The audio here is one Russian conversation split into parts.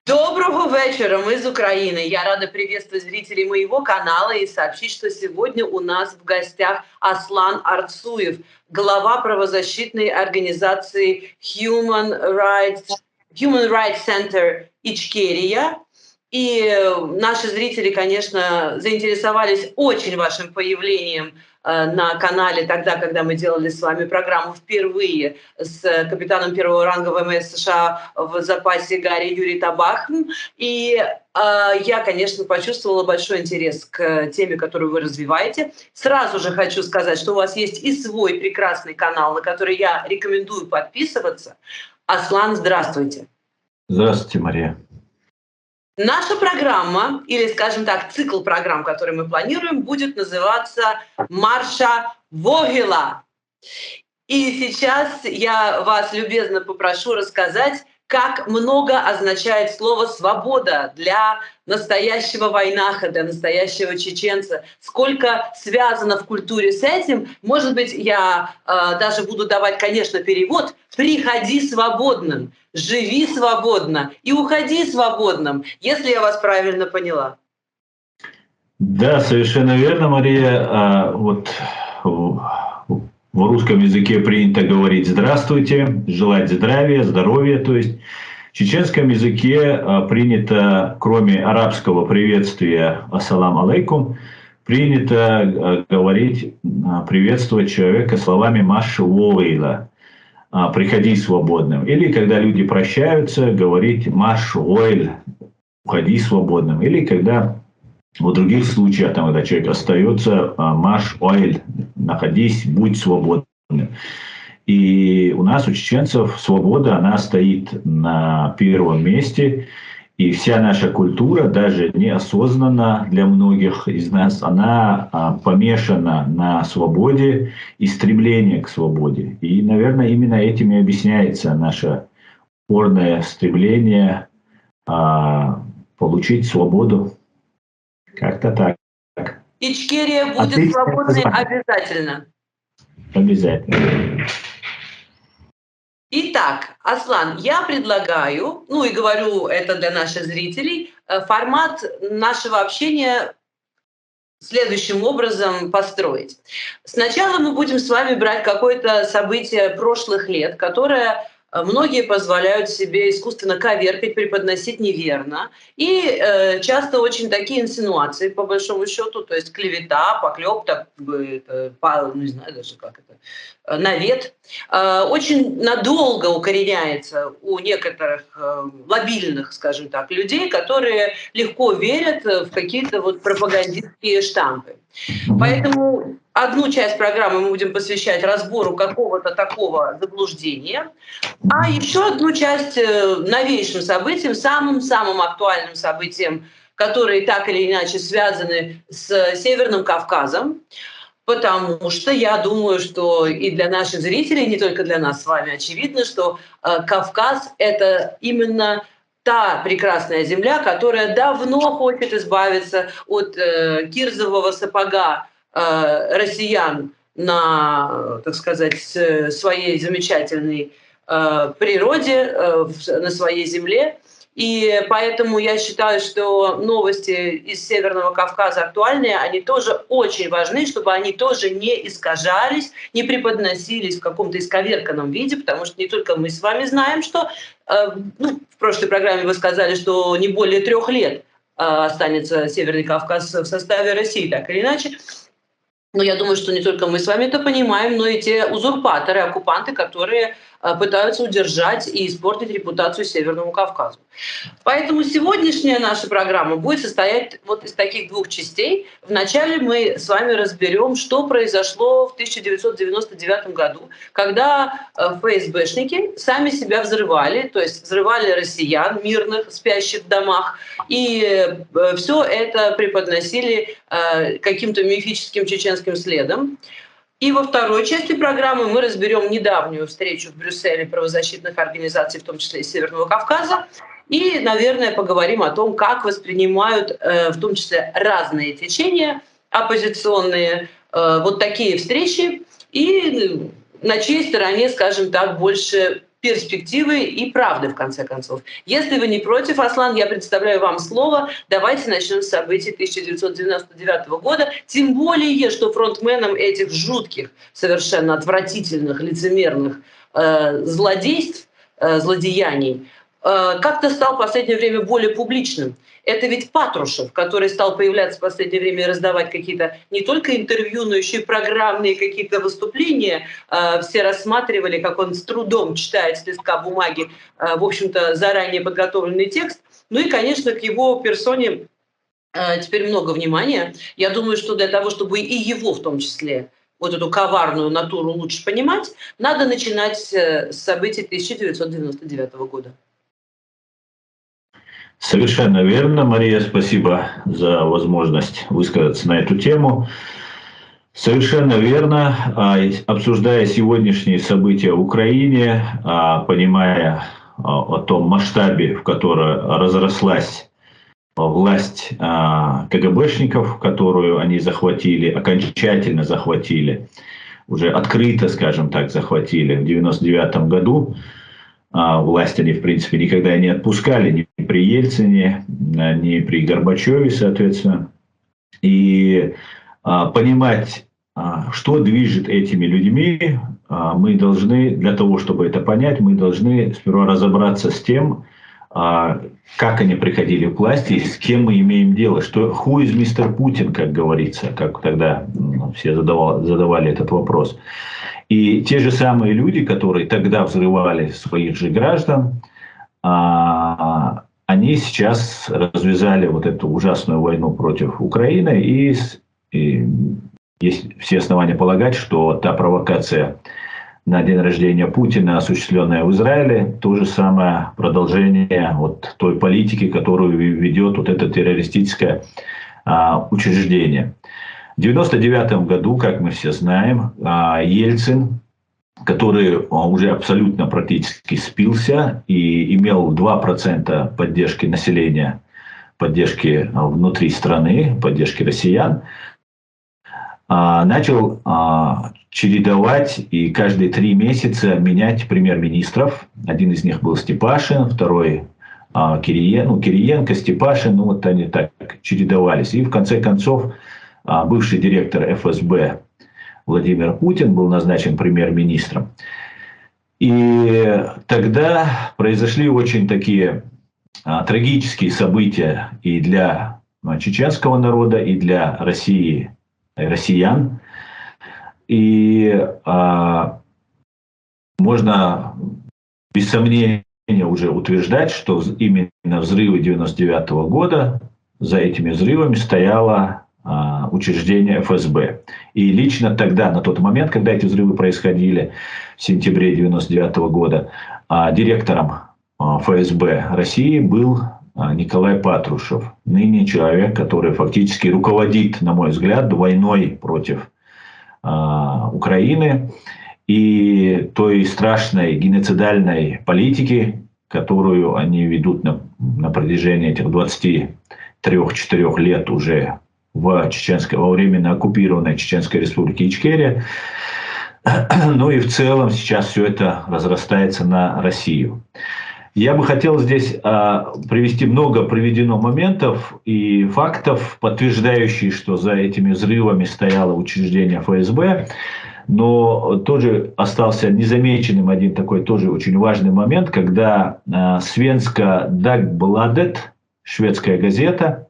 Доброго вечера, мы из Украины. Я рада приветствовать зрителей моего канала и сообщить, что сегодня у нас в гостях Аслан Арцуев, глава правозащитной организации Human Rights Center Ичкерия. И наши зрители, конечно, заинтересовались очень вашим появлением на канале тогда, когда мы делали с вами программу впервые с капитаном первого ранга ВМС США в запасе Гарри Юрий Табахн. И я, конечно, почувствовала большой интерес к теме, которую вы развиваете. Сразу же хочу сказать, что у вас есть и свой прекрасный канал, на который я рекомендую подписываться. Аслан, здравствуйте. Здравствуйте, Мария. Наша программа, или, скажем так, цикл программ, который мы планируем, будет называться «Марша Вогила». И сейчас я вас любезно попрошу рассказать, как много означает слово «свобода» для настоящего войнаха, для настоящего чеченца. Сколько связано в культуре с этим. Может быть, я даже буду давать, конечно, перевод «приходи свободным», «живи свободно» и «уходи свободным», если я вас правильно поняла. Да, совершенно верно, Мария. В русском языке принято говорить «здравствуйте», желать здравия, то есть в чеченском языке принято, кроме арабского приветствия «ассалам алейкум», принято говорить, приветствовать человека словами «маш войла», «приходи свободным». Или когда люди прощаются, говорить «маш войль», «уходи свободным». Или когда в других случаях, когда человек остается, «маш ойль», «находись, будь свободным». И у нас, у чеченцев, свобода, она стоит на первом месте. И вся наша культура, даже неосознанно для многих из нас, она помешана на свободе и стремлении к свободе. И, наверное, именно этим и объясняется наше упорное стремление получить свободу. Как-то так. Ичкерия будет свободной обязательно. Обязательно. Итак, Аслан, я предлагаю, ну и говорю это для наших зрителей, формат нашего общения следующим образом построить. Сначала мы будем с вами брать какое-то событие прошлых лет, которое многие позволяют себе искусственно коверкать, преподносить неверно. И часто очень такие инсинуации, по большому счету, то есть клевета, поклеп, не знаю даже как это, навет, очень надолго укореняется у некоторых лобильных, скажем так, людей, которые легко верят в какие-то вот пропагандистские штампы. Поэтому одну часть программы мы будем посвящать разбору какого-то такого заблуждения, а еще одну часть новейшим событиям, самым-самым актуальным событиям, которые так или иначе связаны с Северным Кавказом, потому что я думаю, что и для наших зрителей, не только для нас с вами, очевидно, что Кавказ — это именно та прекрасная земля, которая давно хочет избавиться от кирзового сапога россиян на, так сказать, своей замечательной природе, на своей земле. И поэтому я считаю, что новости из Северного Кавказа актуальные, они тоже очень важны, чтобы они тоже не искажались, не преподносились в каком-то исковерканном виде, потому что не только мы с вами знаем, что в прошлой программе вы сказали, что не более 3 лет останется Северный Кавказ в составе России, так или иначе. Но я думаю, что не только мы с вами это понимаем, но и те узурпаторы, оккупанты, которые пытаются удержать и испортить репутацию Северному Кавказу. Поэтому сегодняшняя наша программа будет состоять вот из таких 2 частей. Вначале мы с вами разберем, что произошло в 1999 году, когда ФСБшники сами себя взрывали, то есть взрывали россиян, мирных, спящих в домах, и все это преподносили каким-то мифическим чеченским следом. И во второй части программы мы разберем недавнюю встречу в Брюсселе правозащитных организаций, в том числе и Северного Кавказа, и, наверное, поговорим о том, как воспринимают в том числе разные течения оппозиционные вот такие встречи, и на чьей стороне, скажем так, больше перспективы и правды, в конце концов. Если вы не против, Аслан, я предоставляю вам слово. Давайте начнем с событий 1999 года. Тем более, что фронтменом этих жутких, совершенно отвратительных, лицемерных злодейств, злодеяний, как-то стал в последнее время более публичным. Это ведь Патрушев, который стал появляться в последнее время и раздавать какие-то не только интервью, но еще и программные какие-то выступления. Все рассматривали, как он с трудом читает с листка бумаги, в общем-то, заранее подготовленный текст. Ну и, конечно, к его персоне теперь много внимания. Я думаю, что для того, чтобы и его в том числе, вот эту коварную натуру лучше понимать, надо начинать с событий 1999 года. Совершенно верно, Мария, спасибо за возможность высказаться на эту тему. Совершенно верно, обсуждая сегодняшние события в Украине, понимая о том масштабе, в который разрослась власть КГБшников, которую они захватили, окончательно захватили, уже открыто, скажем так, захватили в 1999 году. Власть они, в принципе, никогда не отпускали ни при Ельцине, ни при Горбачеве, соответственно. И понимать, что движет этими людьми, мы должны, для того, чтобы это понять, мы должны сперва разобраться с тем, как они приходили к власти, с кем мы имеем дело, что who is Mr. Putin, как говорится, как тогда все задавали этот вопрос. И те же самые люди, которые тогда взрывали своих же граждан, они сейчас развязали вот эту ужасную войну против Украины, и есть все основания полагать, что та провокация на день рождения Путина, осуществленная в Израиле, то же самое продолжение вот той политики, которую ведет вот это террористическое учреждение. В 1999 году, как мы все знаем, Ельцин, который уже абсолютно практически спился и имел 2% поддержки населения, поддержки внутри страны, поддержки россиян, начал чередовать и каждые 3 месяца менять премьер-министров. Один из них был Степашин, второй Кириенко, Степашин, ну вот они так чередовались. И в конце концов бывший директор ФСБ Владимир Путин был назначен премьер-министром. И тогда произошли очень такие трагические события и для чеченского народа, и для России, россиян. И можно без сомнения уже утверждать, что именно взрывы 1999 года, за этими взрывами стояло учреждение ФСБ. И лично тогда, на тот момент, когда эти взрывы происходили, в сентябре 1999 года, директором ФСБ России был Николай Патрушев, ныне человек, который фактически руководит, на мой взгляд, войной против Украины и той страшной геноцидальной политики, которую они ведут на протяжении этих 23-4 лет уже во временно оккупированной Чеченской республике Ичкерия. Ну и в целом сейчас все это разрастается на Россию. Я бы хотел здесь привести много приведено моментов и фактов, подтверждающих, что за этими взрывами стояло учреждение ФСБ. Но тоже остался незамеченным один такой тоже очень важный момент, когда Svenska Dagbladet, шведская газета,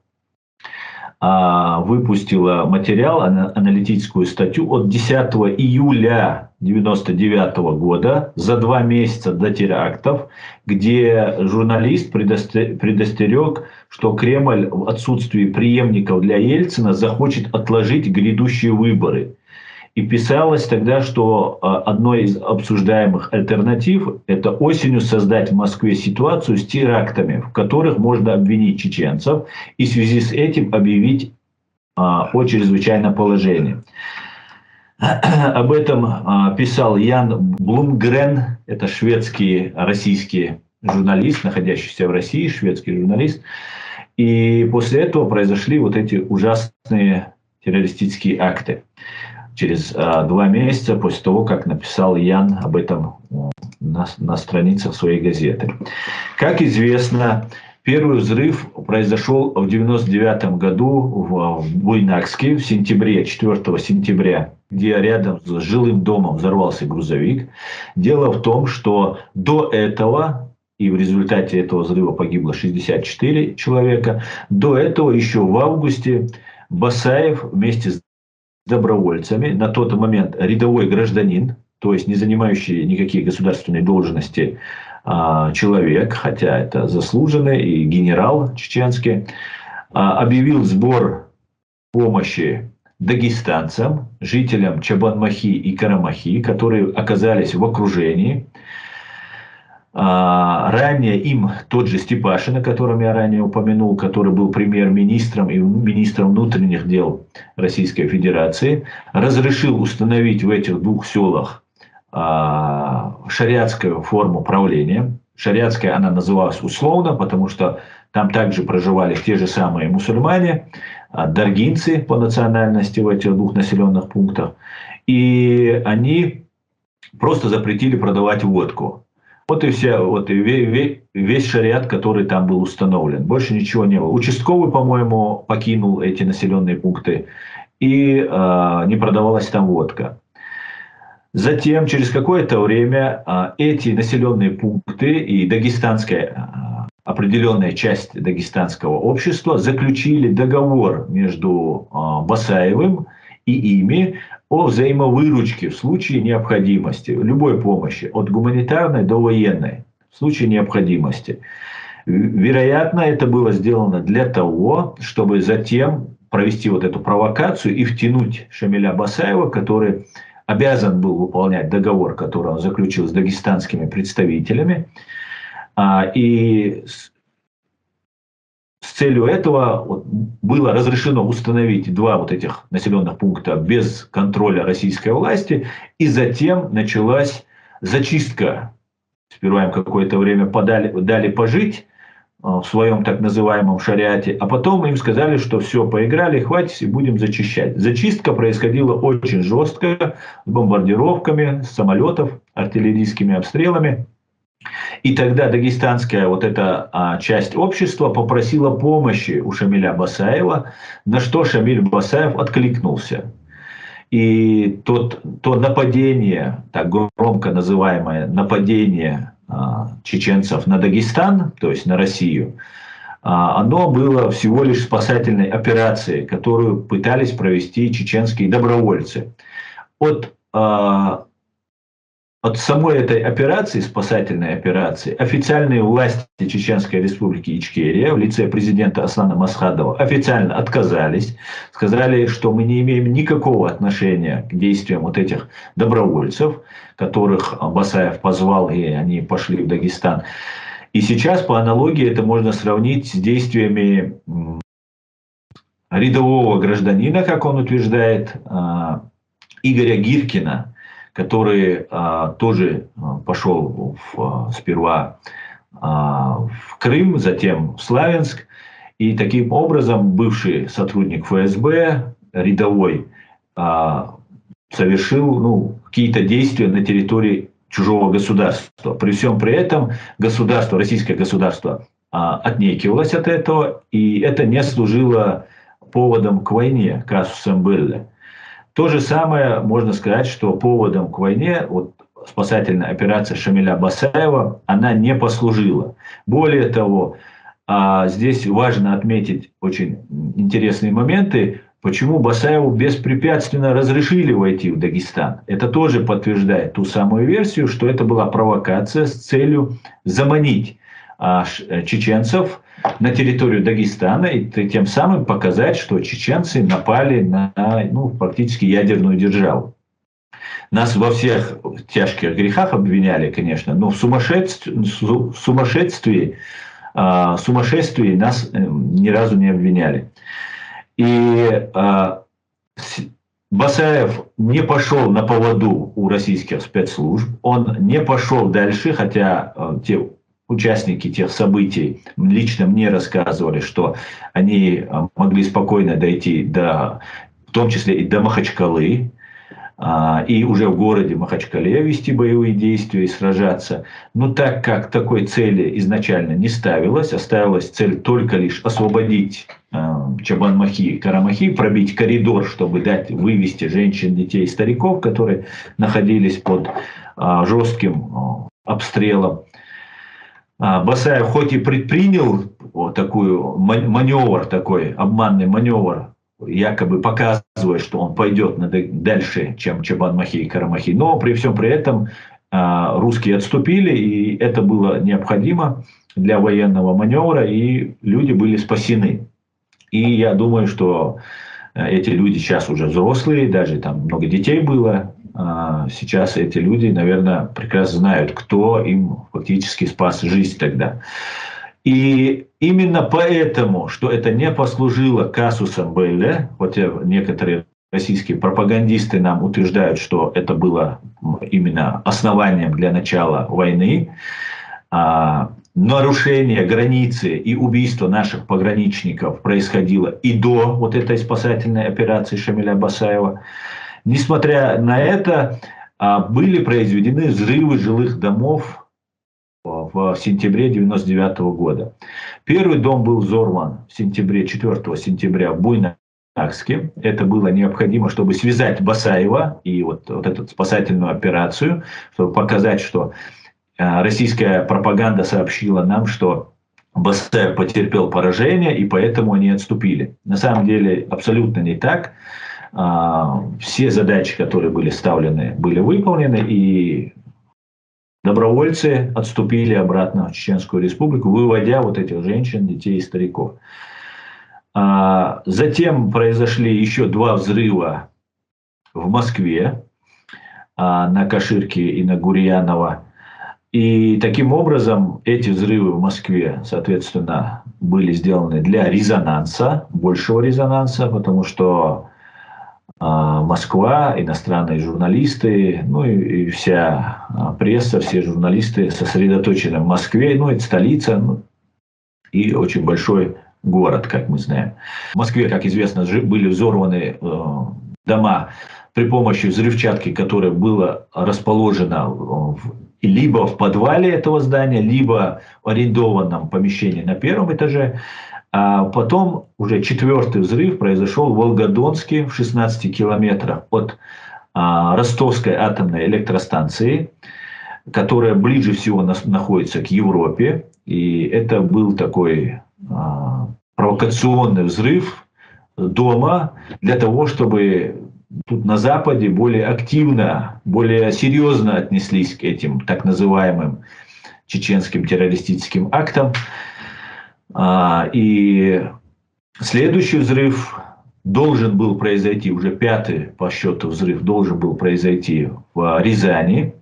выпустила материал, аналитическую статью от 10 июля 1999 года, за 2 месяца до терактов, где журналист предостерег, что Кремль в отсутствии преемников для Ельцина захочет отложить грядущие выборы. И писалось тогда, что одной из обсуждаемых альтернатив – это осенью создать в Москве ситуацию с терактами, в которых можно обвинить чеченцев, и в связи с этим объявить о чрезвычайном положении. Об этом писал Ян Блумгрен, это шведский российский журналист, находящийся в России, шведский журналист. И после этого произошли вот эти ужасные террористические акты. через 2 месяца после того, как написал Ян об этом на страницах своей газеты. Как известно, первый взрыв произошел в 1999 году в Буйнакске, в сентябре, 4 сентября, где рядом с жилым домом взорвался грузовик. Дело в том, что до этого, и в результате этого взрыва погибло 64 человека, до этого еще в августе Басаев вместе с добровольцами, на тот момент рядовой гражданин, то есть не занимающий никакие государственные должности человек, хотя это заслуженный и генерал чеченский, объявил сбор помощи дагестанцам, жителям Чабанмахи и Карамахи, которые оказались в окружении. Ранее им тот же Степашин, о котором я ранее упомянул, который был премьер-министром и министром внутренних дел Российской Федерации, разрешил установить в этих 2 селах шариатскую форму правления. Шариатская она называлась условно, потому что там также проживали те же самые мусульмане, даргинцы по национальности в этих 2 населенных пунктах. И они просто запретили продавать водку. Вот и весь шариат, который там был установлен. Больше ничего не было. Участковый, по-моему, покинул эти населенные пункты, и не продавалась там водка. Затем, через какое-то время, эти населенные пункты и дагестанская, определенная часть дагестанского общества заключили договор между Басаевым и ими о взаимовыручке в случае необходимости, любой помощи, от гуманитарной до военной, в случае необходимости. Вероятно, это было сделано для того, чтобы затем провести вот эту провокацию и втянуть Шамиля Басаева, который обязан был выполнять договор, который он заключил с дагестанскими представителями. И с целью этого было разрешено установить 2 вот этих населенных пункта без контроля российской власти. И затем началась зачистка. Сперва им какое-то время дали пожить в своем так называемом шариате, а потом им сказали, что все, поиграли, хватит, и будем зачищать. Зачистка происходила очень жестко, с бомбардировками, с самолетов, артиллерийскими обстрелами. И тогда дагестанская вот эта часть общества попросила помощи у Шамиля Басаева, на что Шамиль Басаев откликнулся. И то нападение, так громко называемое нападение чеченцев на Дагестан, то есть на Россию, оно было всего лишь спасательной операцией, которую пытались провести чеченские добровольцы. От самой этой операции, спасательной операции, официальные власти Чеченской Республики Ичкерия в лице президента Аслана Масхадова официально отказались, сказали, что мы не имеем никакого отношения к действиям вот этих добровольцев, которых Басаев позвал, и они пошли в Дагестан. И сейчас по аналогии это можно сравнить с действиями рядового гражданина, как он утверждает, Игоря Гиркина, который тоже пошел сперва в Крым, затем в Славянск. И таким образом бывший сотрудник ФСБ, рядовой, совершил какие-то действия на территории чужого государства. При всем при этом государство, российское государство отнекивалось от этого, и это не служило поводом к войне, казусом Белли. То же самое можно сказать, что поводом к войне спасательная операция Шамиля Басаева, она не послужила. Более того, здесь важно отметить очень интересные моменты, почему Басаеву беспрепятственно разрешили войти в Дагестан. Это тоже подтверждает ту самую версию, что это была провокация с целью заманить чеченцев на территорию Дагестана и тем самым показать, что чеченцы напали на практически ядерную державу. Нас во всех тяжких грехах обвиняли, конечно, но в сумасшествии нас ни разу не обвиняли. И Басаев не пошел на поводу у российских спецслужб, он не пошел дальше, хотя те участники тех событий лично мне рассказывали, что они могли спокойно дойти в том числе и до Махачкалы. и уже в городе Махачкале вести боевые действия и сражаться. Но так как такой цели изначально не ставилось, а ставилась цель только лишь освободить Чабанмахи и Карамахи, пробить коридор, чтобы вывести женщин, детей и стариков, которые находились под жестким обстрелом. Басаев хоть и предпринял такой маневр, такой обманный маневр, якобы показывая, что он пойдет дальше, чем Чабанмахи и Карамахи, но при всем при этом русские отступили, и это было необходимо для военного маневра, и люди были спасены. И я думаю, что эти люди сейчас уже взрослые, даже там много детей было. Сейчас эти люди, наверное, прекрасно знают, кто им фактически спас жизнь тогда. И именно поэтому, что это не послужило казусом белли, хотя некоторые российские пропагандисты нам утверждают, что это было именно основанием для начала войны, нарушение границы и убийство наших пограничников происходило и до вот этой спасательной операции Шамиля Басаева. Несмотря на это, были произведены взрывы жилых домов в сентябре 1999 года. Первый дом был взорван в сентябре, 4 сентября в Буйнакске. Это было необходимо, чтобы связать Басаева и вот эту спасательную операцию, чтобы показать, что российская пропаганда сообщила нам, что Басаев потерпел поражение, и поэтому они отступили. На самом деле абсолютно не так. Все задачи, которые были ставлены, были выполнены, и добровольцы отступили обратно в Чеченскую Республику, выводя вот этих женщин, детей и стариков. Затем произошли еще 2 взрыва в Москве, на Каширке и на Гурьянова. И таким образом эти взрывы в Москве, соответственно, были сделаны для резонанса, большего резонанса, потому что Москва, иностранные журналисты, ну и вся пресса, все журналисты сосредоточены в Москве, ну это столица и очень большой город, как мы знаем. В Москве, как известно, были взорваны дома при помощи взрывчатки, которая была расположена либо в подвале этого здания, либо в арендованном помещении на 1-м этаже. А потом уже 4-й взрыв произошел в Волгодонске, в 16 километрах от Ростовской атомной электростанции, которая ближе всего находится к Европе. И это был такой провокационный взрыв дома для того, чтобы тут на Западе более активно, более серьезно отнеслись к этим так называемым чеченским террористическим актам. И следующий взрыв должен был произойти, уже 5-й по счету взрыв должен был произойти в Рязани.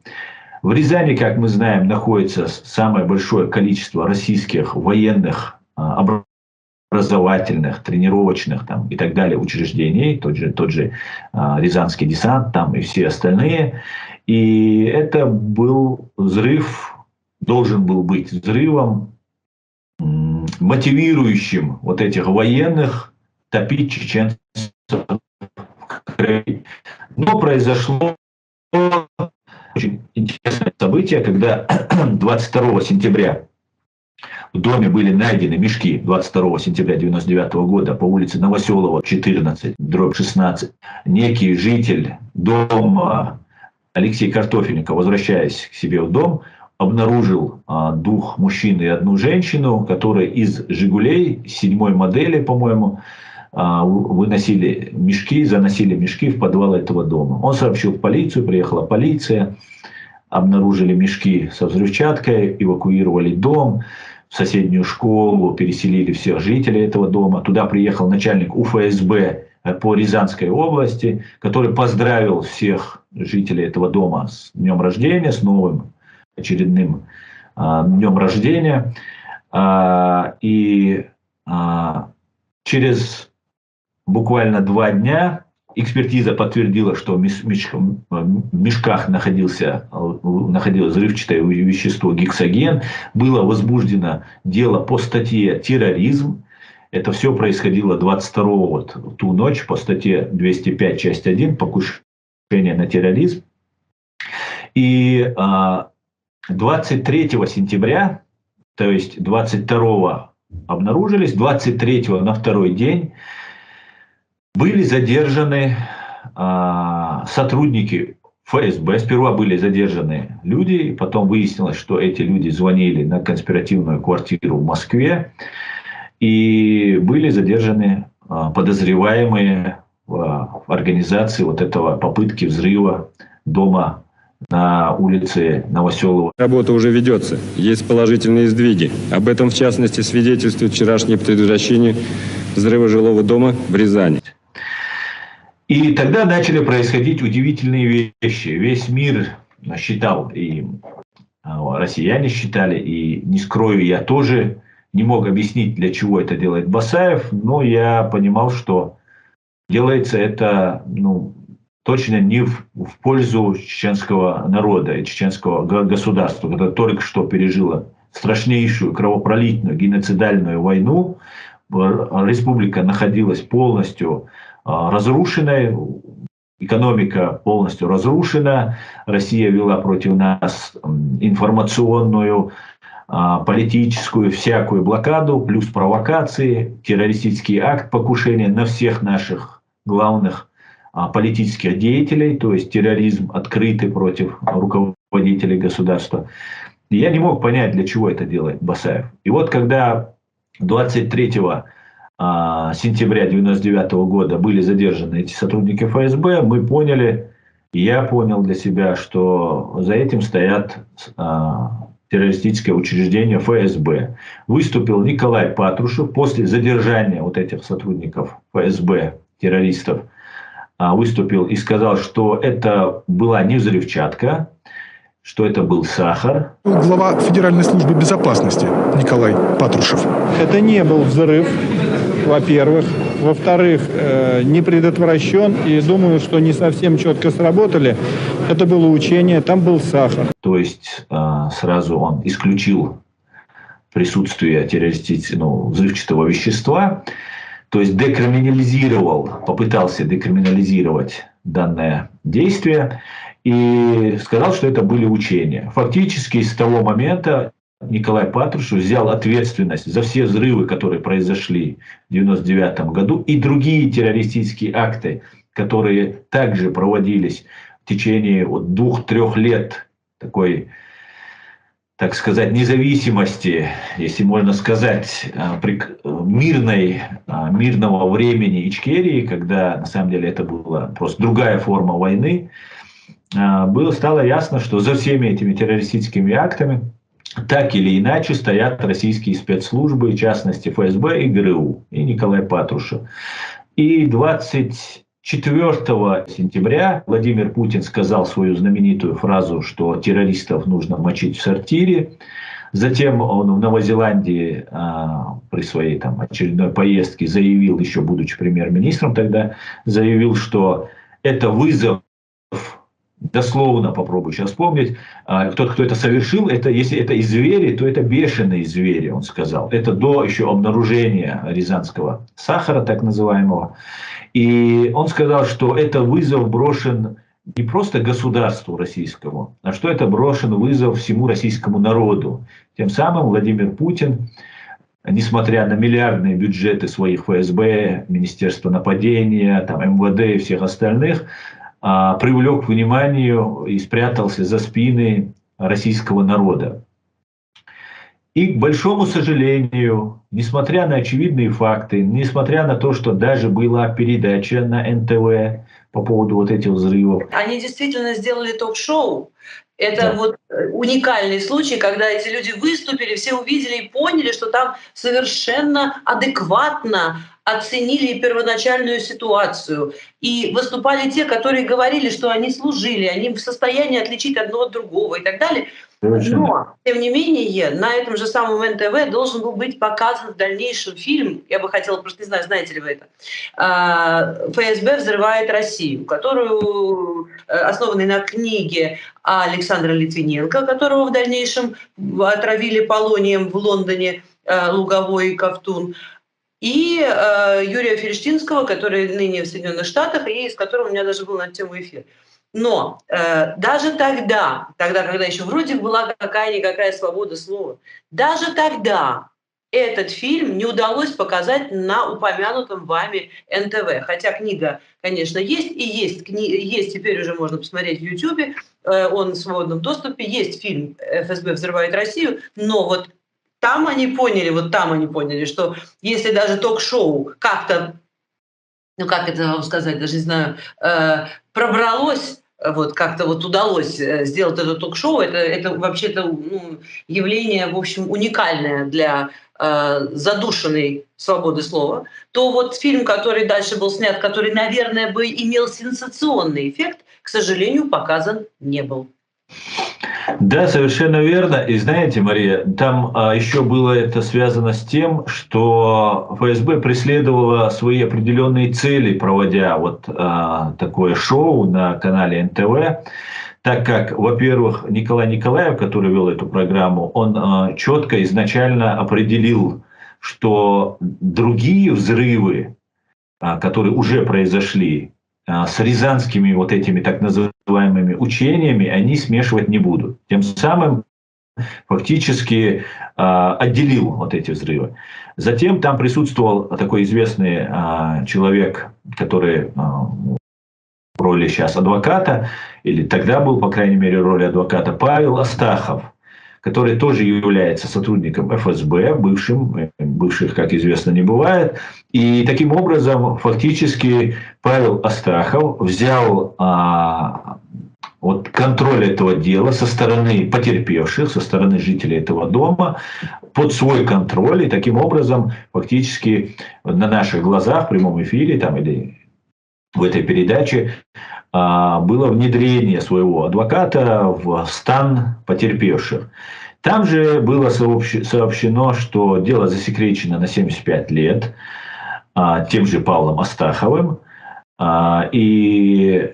В Рязани, как мы знаем, находится самое большое количество российских военных, образовательных, тренировочных там, и так далее учреждений, тот же Рязанский десант там, и все остальные. И это был взрыв, должен был быть взрывом, мотивирующим вот этих военных топить чеченцев в крови. Но произошло очень интересное событие, когда 22 сентября в доме были найдены мешки 22 сентября 1999 года по улице Новоселова, 14/16. Некий житель дома Алексей Картофельников, возвращаясь к себе в дом, обнаружил 2 мужчин и 1 женщину, которые из «Жигулей» 7-й модели, по-моему, выносили мешки, заносили мешки в подвал этого дома. Он сообщил в полицию, приехала полиция, обнаружили мешки со взрывчаткой, эвакуировали дом, в соседнюю школу, переселили всех жителей этого дома. Туда приехал начальник УФСБ по Рязанской области, который поздравил всех жителей этого дома с днем рождения, с новым очередным днем рождения. И через буквально 2 дня экспертиза подтвердила, что в мешках находилось взрывчатое вещество гексоген. Было возбуждено дело по статье «Терроризм». Это все происходило 22-го, ту ночь, по статье 205, часть 1, покушение на терроризм. И 23 сентября, то есть 22 обнаружились, 23 на второй день были задержаны сотрудники ФСБ. Сперва были задержаны люди, потом выяснилось, что эти люди звонили на конспиративную квартиру в Москве, и были задержаны подозреваемые в организации вот этого попытки взрыва дома на улице Новоселова. Работа уже ведется. Есть положительные сдвиги. Об этом, в частности, свидетельствует вчерашнее предотвращение взрыва жилого дома в Рязани. И тогда начали происходить удивительные вещи. Весь мир считал, и россияне считали, и не скрою, я тоже не мог объяснить, для чего это делает Басаев, но я понимал, что делается это точно не в пользу чеченского народа и чеченского государства, которое только что пережило страшнейшую кровопролитную геноцидальную войну. Республика находилась полностью разрушенной, экономика полностью разрушена, Россия вела против нас информационную, политическую, всякую блокаду, плюс провокации, террористический акт покушения на всех наших главных политических деятелей, то есть терроризм открытый против руководителей государства. И я не мог понять, для чего это делает Басаев. И вот когда 23 сентября 1999 года были задержаны эти сотрудники ФСБ, мы поняли, я понял для себя, что за этим стоят террористическое учреждение ФСБ. Выступил Николай Патрушев после задержания вот этих сотрудников ФСБ, террористов, выступил и сказал, что это была не взрывчатка, что это был сахар. Глава Федеральной службы безопасности Николай Патрушев. Это не был взрыв, во-первых. Во-вторых, не предотвращен, и думаю, что не совсем четко сработали. Это было учение, там был сахар. То есть сразу он исключил присутствие взрывчатого вещества, то есть декриминализировал, попытался декриминализировать данное действие и сказал, что это были учения. Фактически с того момента Николай Патрушев взял ответственность за все взрывы, которые произошли в 1999 году, и другие террористические акты, которые также проводились в течение 2-3 лет такой, так сказать, независимости, если можно сказать, мирного времени Ичкерии, когда на самом деле это была просто другая форма войны, стало ясно, что за всеми этими террористическими актами так или иначе стоят российские спецслужбы, в частности ФСБ и ГРУ, и Николай Патрушев. И 24 сентября Владимир Путин сказал свою знаменитую фразу, что террористов нужно мочить в сортире. Затем он в Новой Зеландии при своей очередной поездке заявил, еще будучи премьер-министром тогда, заявил, что это вызов, дословно попробую сейчас вспомнить, кто это совершил, если это и звери, то это бешеные звери, он сказал. Это до еще обнаружения рязанского сахара, так называемого. И он сказал, что это вызов брошен не просто государству российскому, а что это брошен вызов всему российскому народу. Тем самым Владимир Путин, несмотря на миллиардные бюджеты своих ФСБ, Министерства нападения, МВД и всех остальных, привлек к вниманию и спрятался за спины российского народа. И, к большому сожалению, несмотря на очевидные факты, несмотря на то, что даже была передача на НТВ по поводу вот этих взрывов. Они действительно сделали ток-шоу. Это уникальный случай, когда эти люди выступили, все увидели и поняли, что там совершенно адекватно оценили первоначальную ситуацию. И выступали те, которые говорили, что они служили, они в состоянии отличить одно от другого и так далее. Но, тем не менее, на этом же самом НТВ должен был быть показан в дальнейшем фильм, я бы хотела, просто не знаю, знаете ли вы это, «ФСБ взрывает Россию», которую, основанный на книге Александра Литвиненко, которого в дальнейшем отравили полонием в Лондоне, Луговой и Ковтун, и Юрия Ферштинского, который ныне в Соединенных Штатах, и с которым у меня даже был на тему эфир. Но даже тогда, когда еще вроде была какая-никакая свобода слова, даже тогда этот фильм не удалось показать на упомянутом вами НТВ. Хотя книга, конечно, есть, и есть теперь уже можно посмотреть в Ютьюбе, он в свободном доступе, есть фильм «ФСБ взрывает Россию», но вот там они поняли, что если даже ток-шоу как-то, ну как это вам сказать, даже не знаю, пробралось, вот как-то вот удалось сделать это ток-шоу, это вообще-то явление, в общем, уникальное для задушенной свободы слова, то вот фильм, который дальше был снят, который, наверное, бы имел сенсационный эффект, к сожалению, показан не был. Да, совершенно верно. И знаете, Мария, там еще было это связано с тем, что ФСБ преследовала свои определенные цели, проводя вот такое шоу на канале НТВ. Так как, во-первых, Николай Николаев, который вел эту программу, он четко изначально определил, что другие взрывы, которые уже произошли, с рязанскими вот этими так называемыми учениями, они смешивать не будут. Тем самым фактически отделил вот эти взрывы. Затем там присутствовал такой известный человек, который в роли сейчас адвоката, или тогда был, по крайней мере, в роли адвоката, Павел Астахов, который тоже является сотрудником ФСБ, бывших, как известно, не бывает. И таким образом, фактически, Павел Астахов взял вот контроль этого дела со стороны потерпевших, со стороны жителей этого дома под свой контроль. И таким образом, фактически, на наших глазах в прямом эфире там, или в этой передаче было внедрение своего адвоката в стан потерпевших. Там же было сообщено, что дело засекречено на 75 лет тем же Павлом Астаховым. И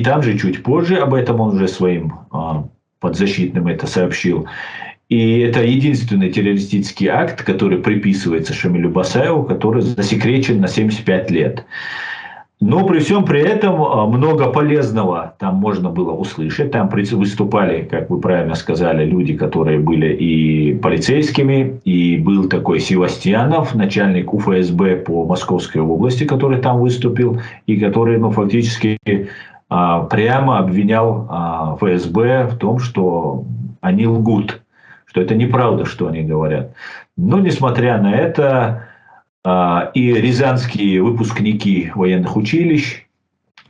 там же чуть позже об этом он уже своим подзащитным это сообщил. И это единственный террористический акт, который приписывается Шамилю Басаеву, который засекречен на 75 лет. Но при всем при этом много полезного там можно было услышать. Там выступали, как вы правильно сказали, люди, которые были и полицейскими, и был такой Севастьянов, начальник УФСБ по Московской области, который там выступил, и который фактически прямо обвинял ФСБ в том, что они лгут, что это неправда, что они говорят. Но несмотря на это, и рязанские выпускники военных училищ,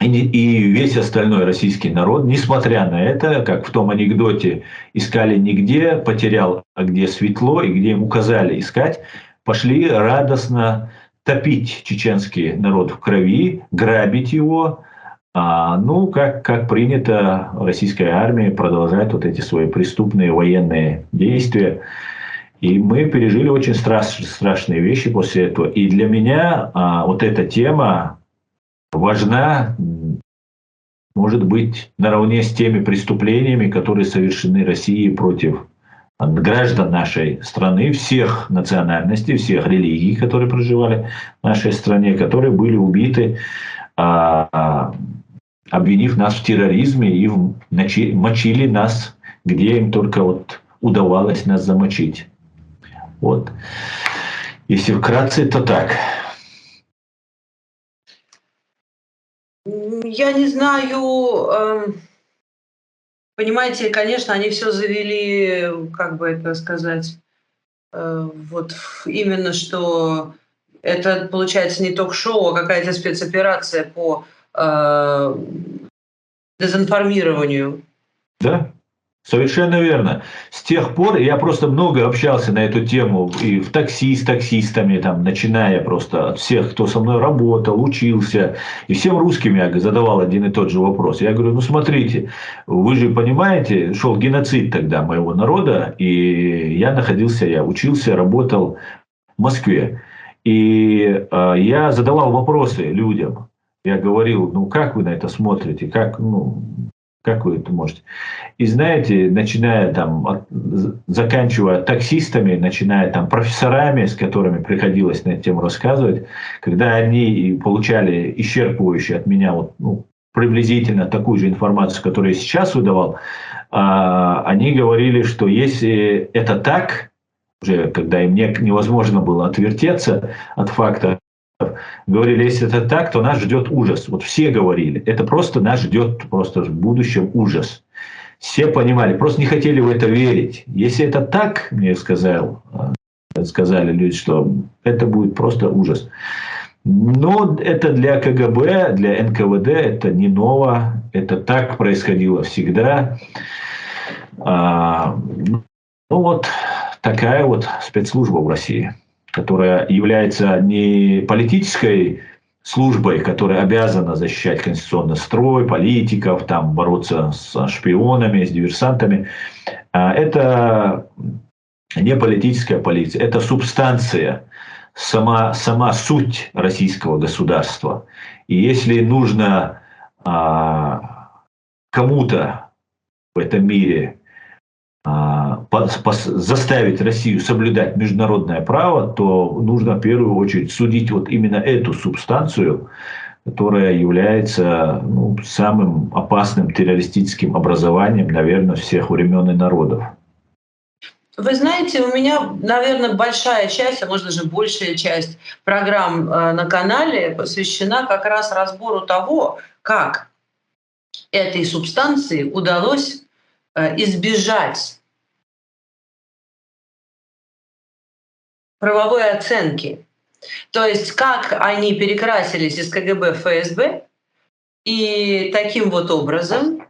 и весь остальной российский народ, несмотря на это, как в том анекдоте, искали нигде, потерял, а где светло, и где им указали искать, пошли радостно топить чеченский народ в крови, грабить его. Как принято, российская армия продолжает вот эти свои преступные военные действия. И мы пережили очень страшные вещи после этого. И для меня вот эта тема важна, может быть, наравне с теми преступлениями, которые совершены Россией против граждан нашей страны, всех национальностей, всех религий, которые проживали в нашей стране, которые были убиты, обвинив нас в терроризме и мочили нас, где им только вот удавалось нас замочить. Вот. Если вкратце, то так. Я не знаю, понимаете, конечно, они все завели, как бы это сказать, вот именно что это получается не ток-шоу, а какая-то спецоперация по дезинформированию. Да. Совершенно верно. С тех пор я просто много общался на эту тему и в такси с таксистами, начиная просто от всех, кто со мной работал, учился. И всем русским я задавал один и тот же вопрос. Я говорю, смотрите, вы же понимаете, шел геноцид тогда моего народа, и я учился, работал в Москве. И я задавал вопросы людям. Я говорил, как вы на это смотрите, как вы это можете? И знаете, заканчивая таксистами, начиная профессорами, с которыми приходилось на эту тему рассказывать, когда они получали исчерпывающие от меня приблизительно такую же информацию, которую я сейчас выдавал, они говорили, что если это так, уже когда им невозможно было отвертеться от факта, говорили, если это так, то нас ждет ужас. Вот все говорили, это просто нас ждет просто в будущем ужас. Все понимали, просто не хотели в это верить. Если это так, мне сказали люди, что это будет просто ужас. Но это для КГБ, для НКВД это не ново. Это так происходило всегда. Ну вот такая вот спецслужба в России, которая является не политической службой, которая обязана защищать конституционный строй, политиков, там, бороться с шпионами, с диверсантами. Это не политическая полиция, это субстанция, сама суть российского государства. И если нужно кому-то в этом мире заставить Россию соблюдать международное право, то нужно в первую очередь судить вот именно эту субстанцию, которая является самым опасным террористическим образованием, наверное, всех времен и народов. Вы знаете, у меня, наверное, большая часть, а может даже большая часть программ на канале посвящена как раз разбору того, как этой субстанции удалось избежать правовой оценки. То есть как они перекрасились из КГБ в ФСБ и таким вот образом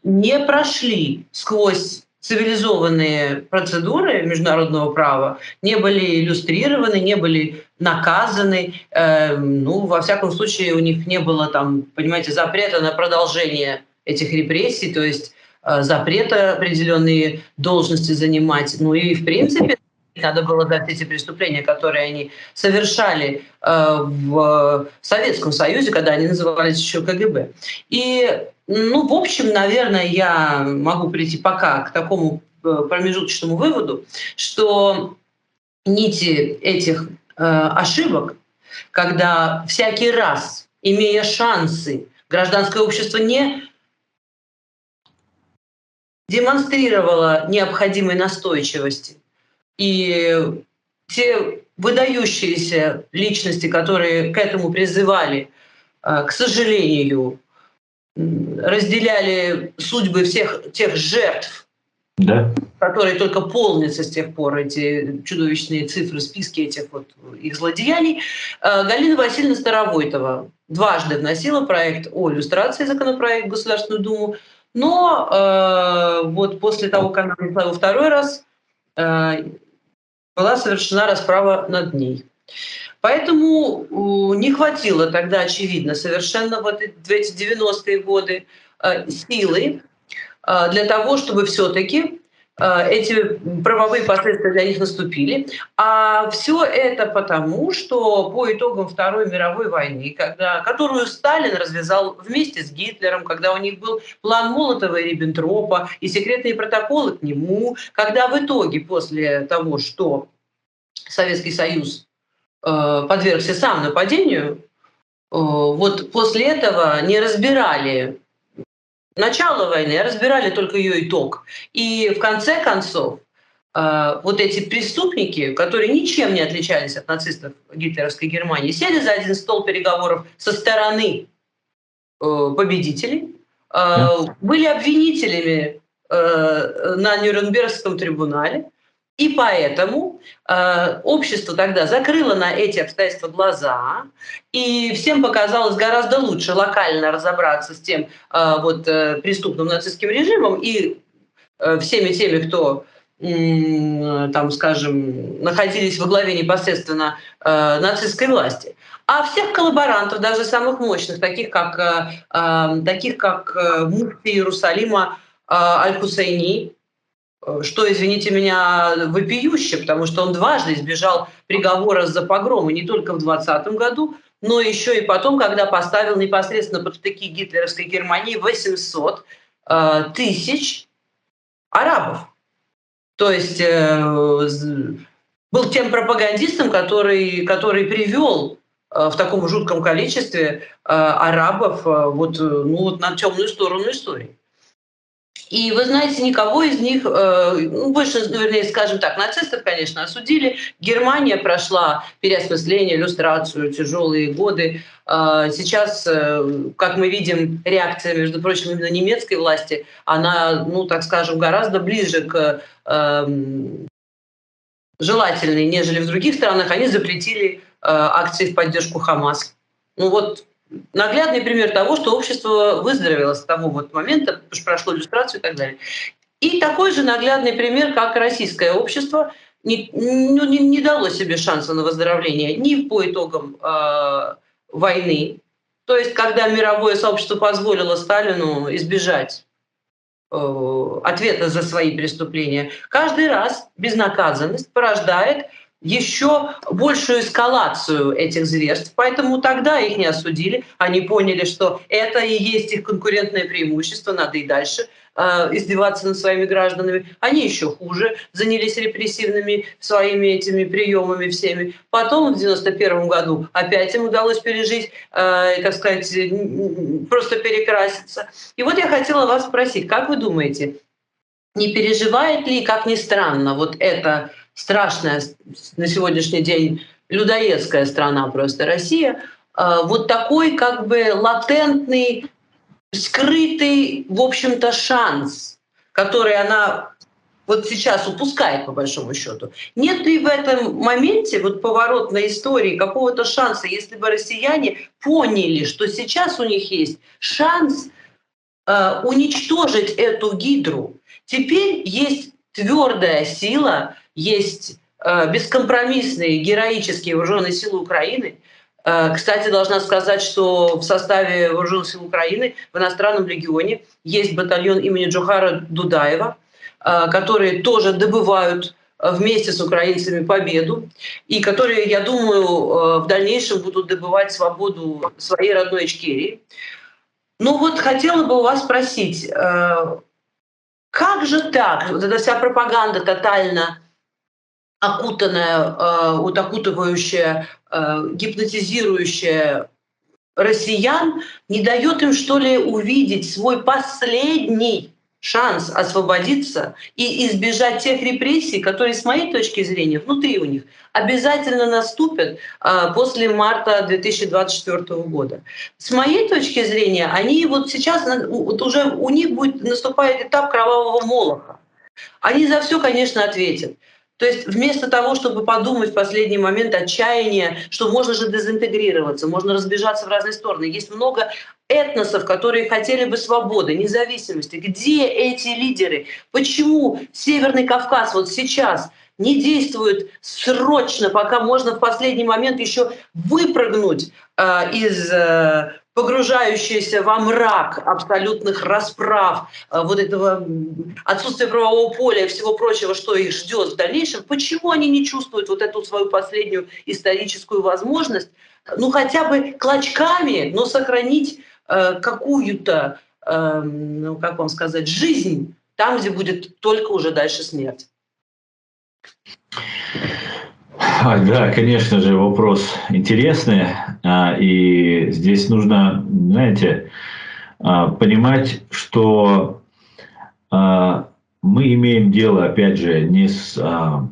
не прошли сквозь цивилизованные процедуры международного права, не были иллюстрированы, не были наказаны. Во всяком случае, у них не было там, понимаете, запрета на продолжение этих репрессий, то есть запрета определенные должности занимать. Ну и в принципе надо было дать эти преступления, которые они совершали в Советском Союзе, когда они назывались еще КГБ. И, в общем, наверное, я могу прийти пока к такому промежуточному выводу, что нити этих ошибок, когда всякий раз, имея шансы, гражданское общество не демонстрировало необходимой настойчивости, и те выдающиеся личности, которые к этому призывали, к сожалению, разделяли судьбы всех тех жертв, да, которые только полнятся с тех пор, эти чудовищные цифры, списки этих вот их злодеяний. Галина Васильевна Старовойтова дважды вносила проект о иллюстрации, законопроект в Государственную Думу, но вот после того, как она внесла его второй раз, была совершена расправа над ней. Поэтому не хватило тогда, очевидно, совершенно в эти 90-е годы силы для того, чтобы все-таки эти правовые последствия для них наступили. А все это потому, что по итогам Второй мировой войны, которую Сталин развязал вместе с Гитлером, когда у них был план Молотова и Риббентропа и секретные протоколы к нему, когда в итоге после того, что Советский Союз подвергся сам нападению, вот после этого не разбирали начало войны, а разбирали только ее итог. И в конце концов вот эти преступники, которые ничем не отличались от нацистов гитлеровской Германии, сели за один стол переговоров со стороны победителей, были обвинителями на Нюрнбергском трибунале, и поэтому общество тогда закрыло на эти обстоятельства глаза, и всем показалось гораздо лучше локально разобраться с тем преступным нацистским режимом и всеми теми, кто, там, скажем, находились во главе непосредственно нацистской власти. А всех коллаборантов, даже самых мощных, таких как муфти Иерусалима Аль-Хусейни, что, извините меня, вопиюще, потому что он дважды избежал приговора за погромы не только в 2020 году, но еще и потом, когда поставил непосредственно под штыки гитлеровской Германии 800 тысяч арабов. То есть был тем пропагандистом, который привел в таком жутком количестве арабов на темную сторону истории. И вы знаете, никого из них, больше, вернее, скажем так, нацистов, конечно, осудили. Германия прошла переосмысление, иллюстрацию, тяжелые годы. Сейчас, как мы видим, реакция, между прочим, именно немецкой власти, она, так скажем, гораздо ближе к желательной, нежели в других странах. Они запретили акции в поддержку Хамас. Наглядный пример того, что общество выздоровело с того момента, потому что прошло иллюстрацию и так далее. И такой же наглядный пример, как российское общество не дало себе шанса на выздоровление ни по итогам войны, то есть когда мировое сообщество позволило Сталину избежать ответа за свои преступления, каждый раз безнаказанность порождает еще большую эскалацию этих зверств. Поэтому тогда их не осудили. Они поняли, что это и есть их конкурентное преимущество, надо и дальше издеваться над своими гражданами. Они еще хуже занялись репрессивными своими этими приемами всеми. Потом в 1991 году опять им удалось пережить, так сказать, просто перекраситься. И я хотела вас спросить, как вы думаете, не переживает ли, как ни странно, эта страшная на сегодняшний день людоедская страна просто Россия, такой как бы латентный, скрытый, в общем-то, шанс, который она сейчас упускает, по большому счету. Нет ли в этом моменте поворотной истории какого-то шанса, если бы россияне поняли, что сейчас у них есть шанс уничтожить эту гидру? Теперь есть твердая сила, есть бескомпромиссные героические вооруженные силы Украины. Кстати, должна сказать, что в составе вооруженных сил Украины в иностранном легионе есть батальон имени Джохара Дудаева, которые тоже добывают вместе с украинцами победу, и которые, я думаю, в дальнейшем будут добывать свободу своей родной Ичкерии. Хотела бы у вас спросить, как же так? Эта вся пропаганда тотально окутанная, окутывающая, гипнотизирующая россиян, не дает им, что ли, увидеть свой последний шанс освободиться и избежать тех репрессий, которые, с моей точки зрения, внутри у них обязательно наступят после марта 2024 года. С моей точки зрения, они сейчас, уже у них наступает этап кровавого молоха. Они за все, конечно, ответят. То есть вместо того, чтобы подумать в последний момент отчаяния, что можно же дезинтегрироваться, можно разбежаться в разные стороны. Есть много этносов, которые хотели бы свободы, независимости. Где эти лидеры? Почему Северный Кавказ сейчас не действует срочно, пока можно в последний момент еще выпрыгнуть из погружающейся во мрак абсолютных расправ, этого отсутствия правового поля и всего прочего, что их ждет в дальнейшем? Почему они не чувствуют эту свою последнюю историческую возможность, хотя бы клочками, но сохранить какую-то, как вам сказать, жизнь там, где будет только уже дальше смерть? Да, конечно же, вопрос интересный. И здесь нужно, знаете, понимать, что мы имеем дело, опять же, не с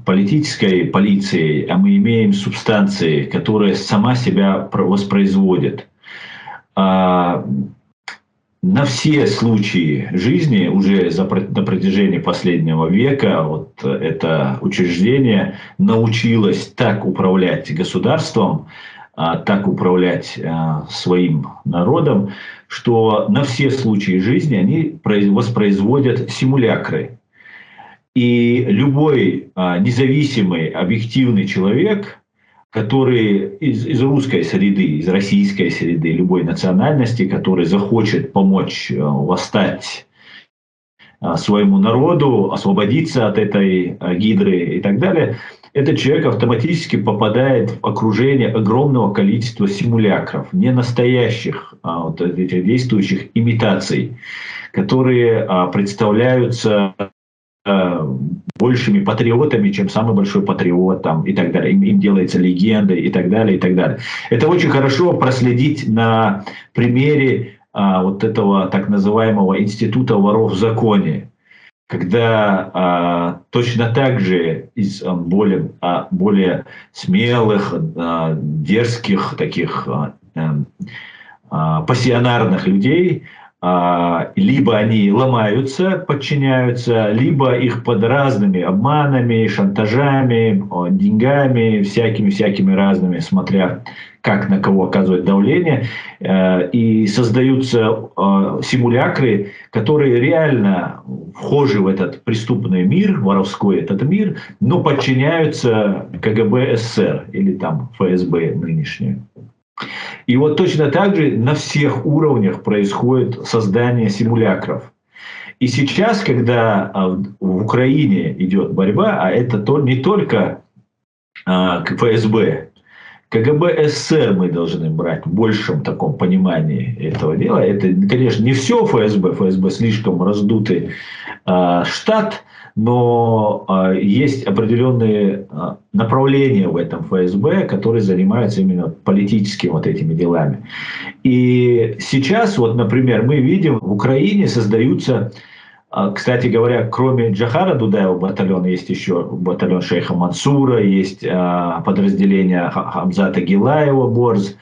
политической полицией, а мы имеем субстанции, которая сама себя воспроизводит. На все случаи жизни уже на протяжении последнего века это учреждение научилось так управлять государством, так управлять своим народом, что на все случаи жизни они воспроизводят симулякры. И любой независимый, объективный человек, который из русской среды, из российской среды, любой национальности, который захочет помочь восстать своему народу, освободиться от этой гидры и так далее, этот человек автоматически попадает в окружение огромного количества симулякров, не настоящих этих действующих имитаций, которые представляются большими патриотами, чем самый большой патриот там, и так далее. Им делается легенда и так далее, и так далее. Это очень хорошо проследить на примере вот этого так называемого института воров в законе, когда точно так же из более смелых, дерзких, таких пассионарных людей, либо они ломаются, подчиняются, либо их под разными обманами, шантажами, деньгами, всякими разными, смотря как на кого оказывать давление, и создаются симулякры, которые реально вхожи в этот преступный мир, воровской этот мир, но подчиняются КГБ СССР или там ФСБ нынешнее. И вот точно так же на всех уровнях происходит создание симулякров. И сейчас, когда в Украине идет борьба, а это не только ФСБ, КГБ СССР мы должны брать в большем таком понимании этого дела. Это, конечно, не все ФСБ, ФСБ слишком раздутый штат, но есть определенные направления в этом ФСБ, которые занимаются именно политическими вот этими делами. И сейчас, вот, например, мы видим, в Украине создаются, кстати говоря, кроме Джохара Дудаева батальона, есть еще батальон шейха Мансура, есть подразделение Хамзата Гилаева, Борз.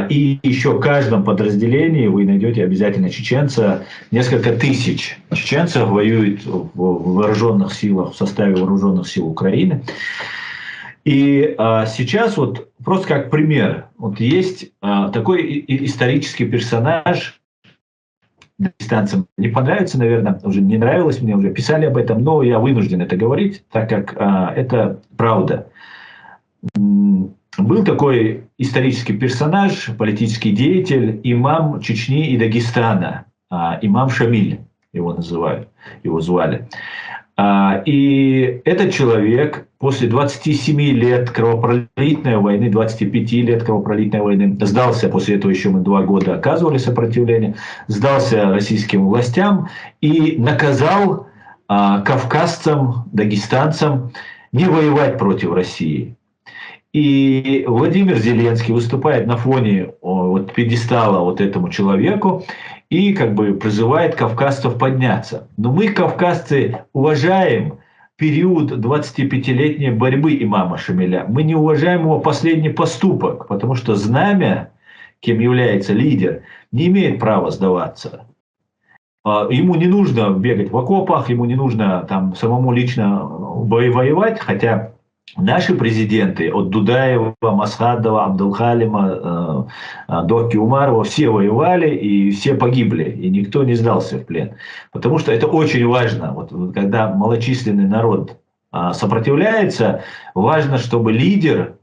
И еще в каждом подразделении вы найдете обязательно чеченца. Несколько тысяч чеченцев воюют в вооруженных силах, в составе вооруженных сил Украины. И сейчас вот просто как пример, вот есть такой исторический персонаж, дагестанцам не понравится, наверное, уже не нравилось мне, уже писали об этом, но я вынужден это говорить, так как это правда. Был такой исторический персонаж, политический деятель, имам Чечни и Дагестана, имам Шамиль его называют, его звали. И этот человек после 27 лет кровопролитной войны, 25 лет кровопролитной войны, сдался, после этого еще мы 2 года оказывали сопротивление, сдался российским властям и наказал кавказцам, дагестанцам не воевать против России. И Владимир Зеленский выступает на фоне вот пьедестала вот этому человеку и как бы призывает кавказцев подняться. Но мы, кавказцы, уважаем период 25-летней борьбы имама Шамиля. Мы не уважаем его последний поступок, потому что знамя, кем является лидер, не имеет права сдаваться. Ему не нужно бегать в окопах, ему не нужно там самому лично воевать, хотя наши президенты, от Дудаева, Масхадова, Абдулхалима, Доки Умарова, все воевали и все погибли, и никто не сдался в плен. Потому что это очень важно. Вот, когда малочисленный народ сопротивляется, важно, чтобы лидер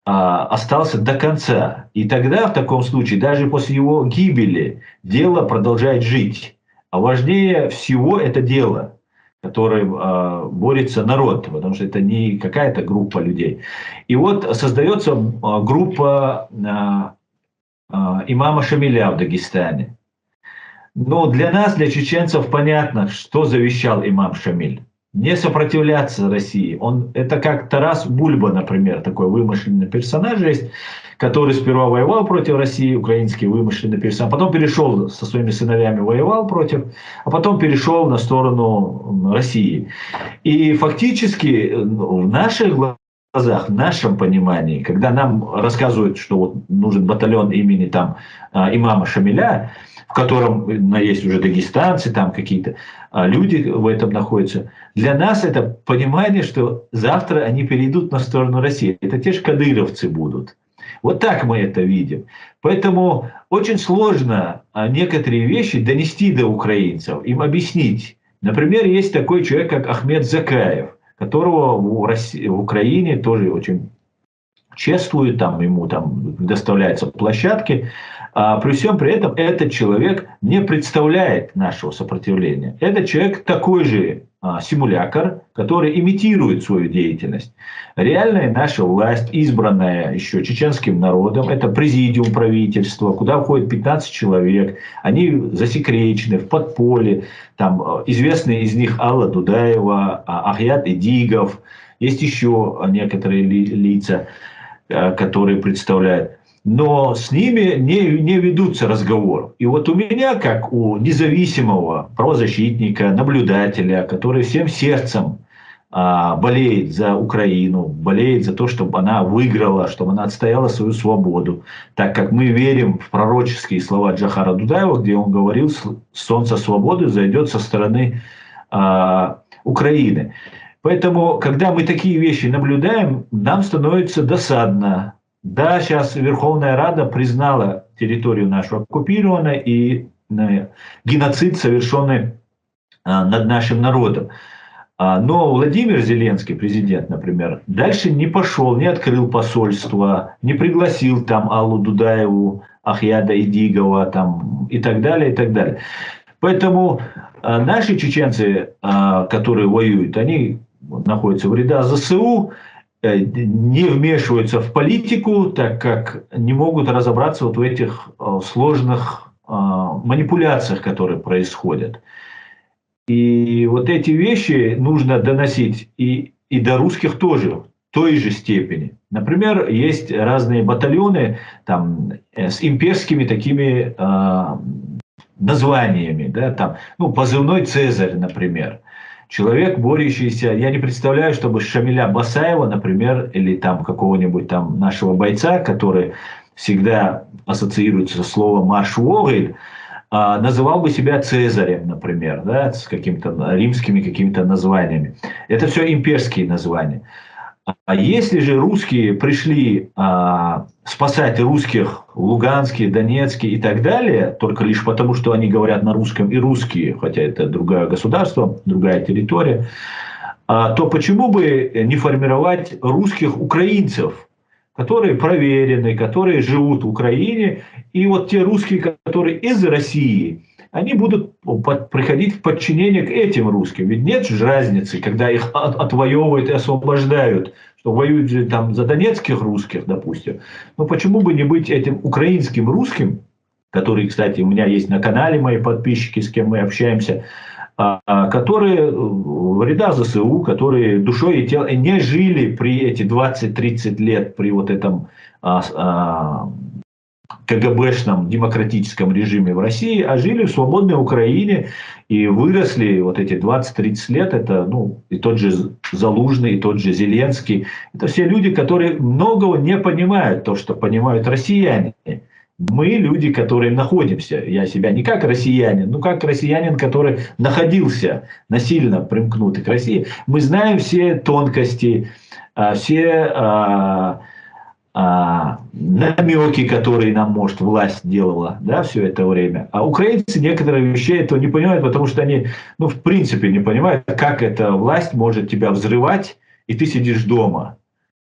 остался до конца. И тогда, в таком случае, даже после его гибели, дело продолжает жить. А важнее всего это дело, которым борется народ, потому что это не какая-то группа людей. И вот создается группа имама Шамиля в Дагестане. Но для нас, для чеченцев, понятно, что завещал имам Шамиль. Не сопротивляться России. Это как Тарас Бульба, например, такой вымышленный персонаж есть, который сперва воевал против России, украинский вымышленный персонаж, потом перешел со своими сыновьями, воевал против, а потом перешел на сторону России. И фактически в наших глазах, в нашем понимании, когда нам рассказывают, что вот нужен батальон имени там имама Шамиля, в котором есть уже дагестанцы, там какие-то люди в этом находятся. Для нас это понимание, что завтра они перейдут на сторону России. Это те же кадыровцы будут. Вот так мы это видим. Поэтому очень сложно некоторые вещи донести до украинцев, им объяснить. Например, есть такой человек, как Ахмед Закаев, которого в Украине тоже очень чествуют, там, ему там доставляются площадки. При всем при этом этот человек не представляет нашего сопротивления. Этот человек такой же симулятор, который имитирует свою деятельность. Реальная наша власть, избранная еще чеченским народом, это президиум правительства, куда входит 15 человек. Они засекречены в подполье. Там известные из них Алла Дудаева, Ахят Идигов. Есть еще некоторые лица, которые представляют. Но с ними не ведутся разговоры. И вот у меня, как у независимого правозащитника, наблюдателя, который всем сердцем болеет за Украину, болеет за то, чтобы она выиграла, чтобы она отстояла свою свободу, так как мы верим в пророческие слова Джохара Дудаева, где он говорил: «Солнце свободы зайдет со стороны Украины». Поэтому, когда мы такие вещи наблюдаем, нам становится досадно. Да, сейчас Верховная Рада признала территорию нашу оккупированной и геноцид, совершенный над нашим народом. Но Владимир Зеленский, президент, например, дальше не пошел, не открыл посольство, не пригласил там Аллу Дудаеву, Ахьяда Идигова там, и так далее, и так далее. Поэтому наши чеченцы, которые воюют, они находятся в рядах ЗСУ, не вмешиваются в политику, так как не могут разобраться вот в этих сложных манипуляциях, которые происходят. И вот эти вещи нужно доносить и до русских тоже в той же степени. Например, есть разные батальоны там, с имперскими такими названиями. Да, там, ну, позывной «Цезарь», например. Человек, борющийся, я не представляю, чтобы Шамиля Басаева, например, или там какого-нибудь там нашего бойца, который всегда ассоциируется со словом «марш-вогель», называл бы себя Цезарем, например, да, с какими-то римскими какими-то названиями. Это все имперские названия. А если же русские пришли спасать русских в Луганске, Донецке и так далее, только лишь потому, что они говорят на русском и русские, хотя это другое государство, другая территория, то почему бы не формировать русских украинцев, которые проверены, которые живут в Украине, и вот те русские, которые из России, они будут приходить в подчинение к этим русским. Ведь нет же разницы, когда их отвоевывают и освобождают, что воюют же там за донецких русских, допустим. Но почему бы не быть этим украинским русским, который, кстати, у меня есть на канале мои подписчики, с кем мы общаемся, которые в рядах ЗСУ, которые душой и телом не жили при эти 20-30 лет при вот этом КГБшном демократическом режиме в России, а жили в свободной Украине и выросли вот эти 20-30 лет. Это ну, и тот же Залужный, и тот же Зеленский. Это все люди, которые многого не понимают, то, что понимают россияне. Мы люди, которые находимся, я себя не как россиянин, но как россиянин, который находился насильно примкнутый к России. Мы знаем все тонкости, все намеки, которые нам, может, власть делала, да, все это время. А украинцы некоторые вещи этого не понимают, потому что они, ну, в принципе не понимают, как эта власть может тебя взрывать, и ты сидишь дома.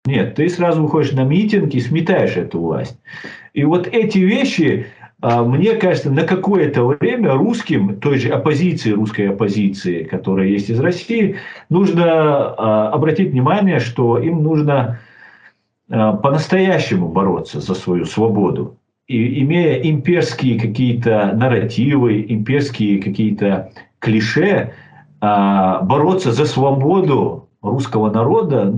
Нет, ты сразу выходишь на митинг и сметаешь эту власть. И вот эти вещи, мне кажется, на какое-то время русским, той же оппозиции, русской оппозиции, которая есть из России, нужно обратить внимание, что им нужно по-настоящему бороться за свою свободу. И имея имперские какие-то нарративы, имперские какие-то клише, бороться за свободу русского народа,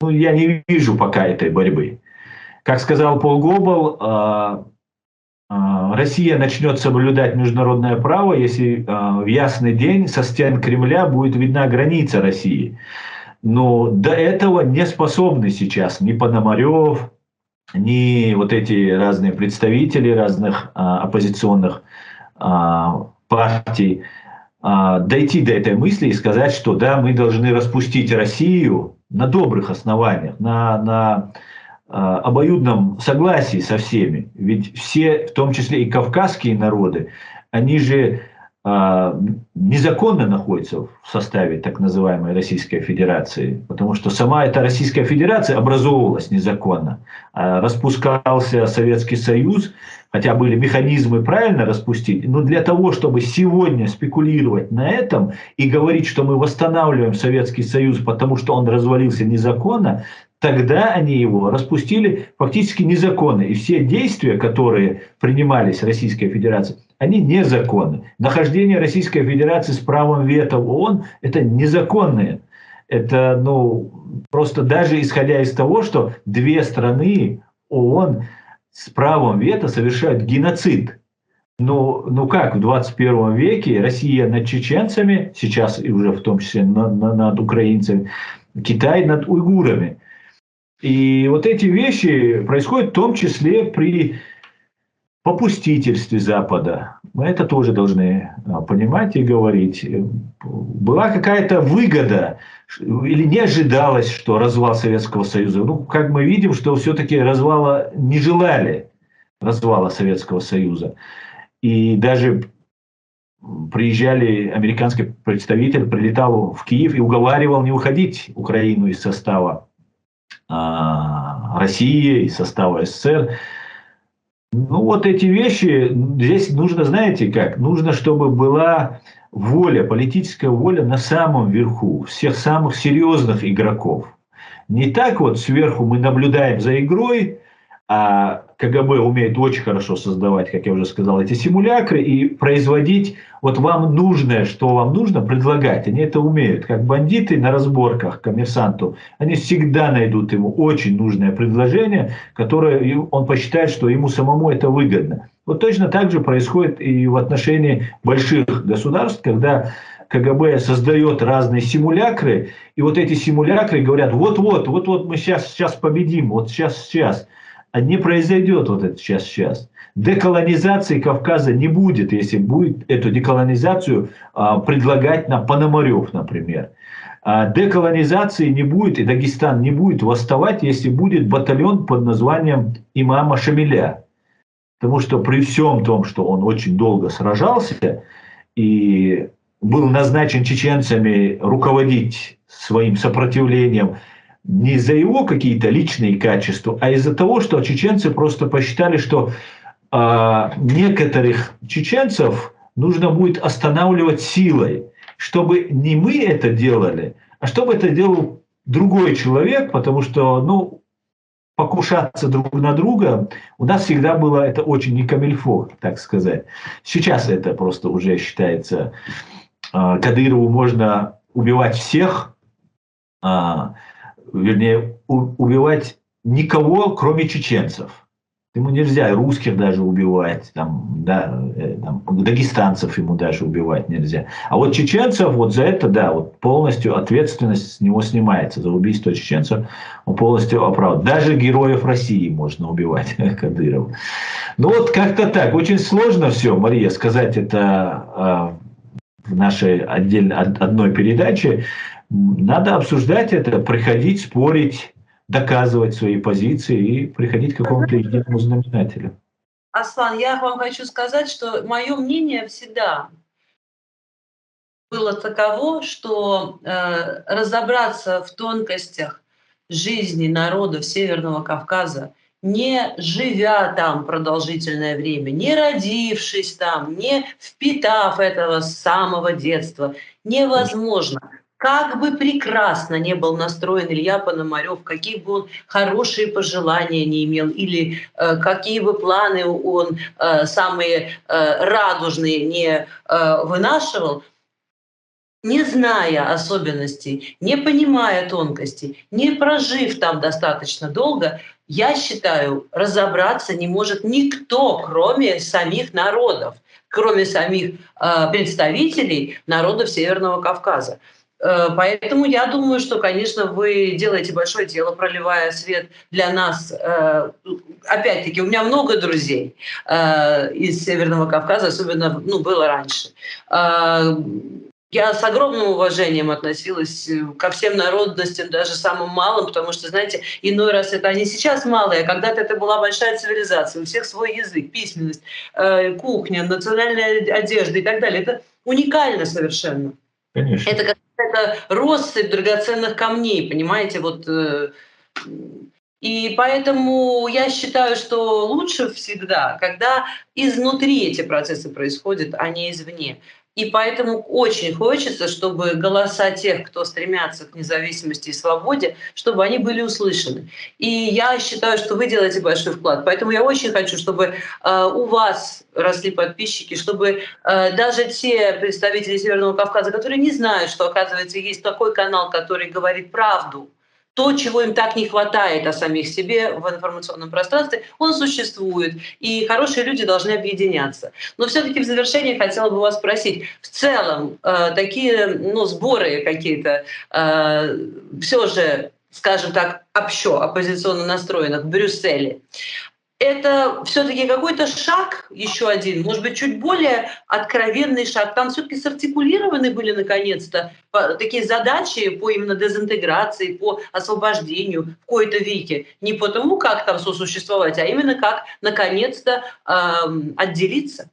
я не вижу пока этой борьбы. Как сказал Пол Гоббл, Россия начнет соблюдать международное право, если в ясный день со стен Кремля будет видна граница России. Но до этого не способны сейчас ни Пономарев, ни вот эти разные представители разных оппозиционных партий дойти до этой мысли и сказать, что да, мы должны распустить Россию на добрых основаниях, на обоюдном согласии со всеми. Ведь все, в том числе и кавказские народы, они же незаконно находится в составе так называемой Российской Федерации, потому что сама эта Российская Федерация образовывалась незаконно. Распускался Советский Союз, хотя были механизмы правильно распустить, но для того, чтобы сегодня спекулировать на этом и говорить, что мы восстанавливаем Советский Союз, потому что он развалился незаконно, тогда они его распустили фактически незаконно. И все действия, которые принимались Российской Федерацией, они незаконны. Нахождение Российской Федерации с правом вето в ООН – это незаконное. Это, просто даже исходя из того, что две страны ООН с правом вето совершают геноцид. Как в 21 веке Россия над чеченцами, сейчас и уже в том числе над украинцами, Китай над уйгурами. И вот эти вещи происходят в том числе при попустительстве Запада. Мы это тоже должны понимать и говорить. Была какая-то выгода или не ожидалось, что развал Советского Союза. Как мы видим, что все-таки развала не желали, развала Советского Союза. И даже приезжали, американский представитель прилетал в Киев и уговаривал не уходить Украину из состава России, из состава СССР. Вот эти вещи, здесь нужно, знаете как, нужно, чтобы была воля, политическая воля на самом верху, всех самых серьезных игроков. Не так вот сверху мы наблюдаем за игрой, а КГБ умеет очень хорошо создавать, как я уже сказал, эти симулякры и производить вот вам нужное, что вам нужно, предлагать. Они это умеют. Как бандиты на разборках коммерсанту, они всегда найдут ему очень нужное предложение, которое он посчитает, что ему самому это выгодно. Вот точно так же происходит и в отношении больших государств, когда КГБ создает разные симулякры, и вот эти симулякры говорят, вот-вот мы сейчас победим, вот сейчас. А не произойдет вот это сейчас. Деколонизации Кавказа не будет, если будет эту деколонизацию предлагать нам Пономарев, например. Деколонизации не будет, и Дагестан не будет восставать, если будет батальон под названием имама Шамиля. Потому что при всем том, что он очень долго сражался и был назначен чеченцами руководить своим сопротивлением не за его какие-то личные качества, а из-за того, что чеченцы просто посчитали, что некоторых чеченцев нужно будет останавливать силой, чтобы не мы это делали, а чтобы это делал другой человек, потому что, покушаться друг на друга у нас всегда было это очень не камильфо, так сказать. Сейчас это просто уже считается, Кадырову можно убивать всех, вернее, убивать никого, кроме чеченцев. Ему нельзя русских даже убивать, дагестанцев ему даже убивать нельзя. А вот чеченцев, вот за это, полностью ответственность с него снимается. За убийство чеченцев он полностью оправдан. Даже героев России можно убивать, Кадыров. Как-то так. Очень сложно все, Мария, сказать это в нашей одной передаче. Надо обсуждать это, приходить, спорить, доказывать свои позиции и приходить к какому-то единому знаменателю. Аслан, я вам хочу сказать, что мое мнение всегда было таково, что разобраться в тонкостях жизни народов Северного Кавказа, не живя там продолжительное время, не родившись там, не впитав этого с самого детства, невозможно. Как бы прекрасно не был настроен Илья Пономарев, какие бы он хорошие пожелания не имел, или какие бы планы он самые радужные не вынашивал, не зная особенностей, не понимая тонкостей, не прожив там достаточно долго, я считаю, разобраться не может никто, кроме самих народов, кроме самих представителей народов Северного Кавказа. Поэтому я думаю, что, конечно, вы делаете большое дело, проливая свет для нас. Опять-таки, у меня много друзей из Северного Кавказа, особенно было раньше. Я с огромным уважением относилась ко всем народностям, даже самым малым, потому что, знаете, иной раз это они сейчас малые, а когда-то это была большая цивилизация, у всех свой язык, письменность, кухня, национальная одежда и так далее. Это уникально совершенно. Конечно. Это какая-то россыпь драгоценных камней, понимаете, вот. И поэтому я считаю, что лучше всегда, когда изнутри эти процессы происходят, а не извне. И поэтому очень хочется, чтобы голоса тех, кто стремятся к независимости и свободе, чтобы они были услышаны. И я считаю, что вы делаете большой вклад. Поэтому я очень хочу, чтобы у вас росли подписчики, чтобы даже те представители Северного Кавказа, которые не знают, что, оказывается, есть такой канал, который говорит правду, то, чего им так не хватает о самих себе в информационном пространстве, он существует, и хорошие люди должны объединяться. Но все-таки в завершение хотела бы вас спросить, в целом такие сборы какие-то все же, скажем так, оппозиционно настроенных в Брюсселе, это все-таки какой-то шаг, еще один, может быть, чуть более откровенный шаг. Там все-таки сартикулированы были наконец-то такие задачи по именно дезинтеграции, по освобождению в кои-то веке. Не потому, как там сосуществовать, а именно как наконец-то отделиться.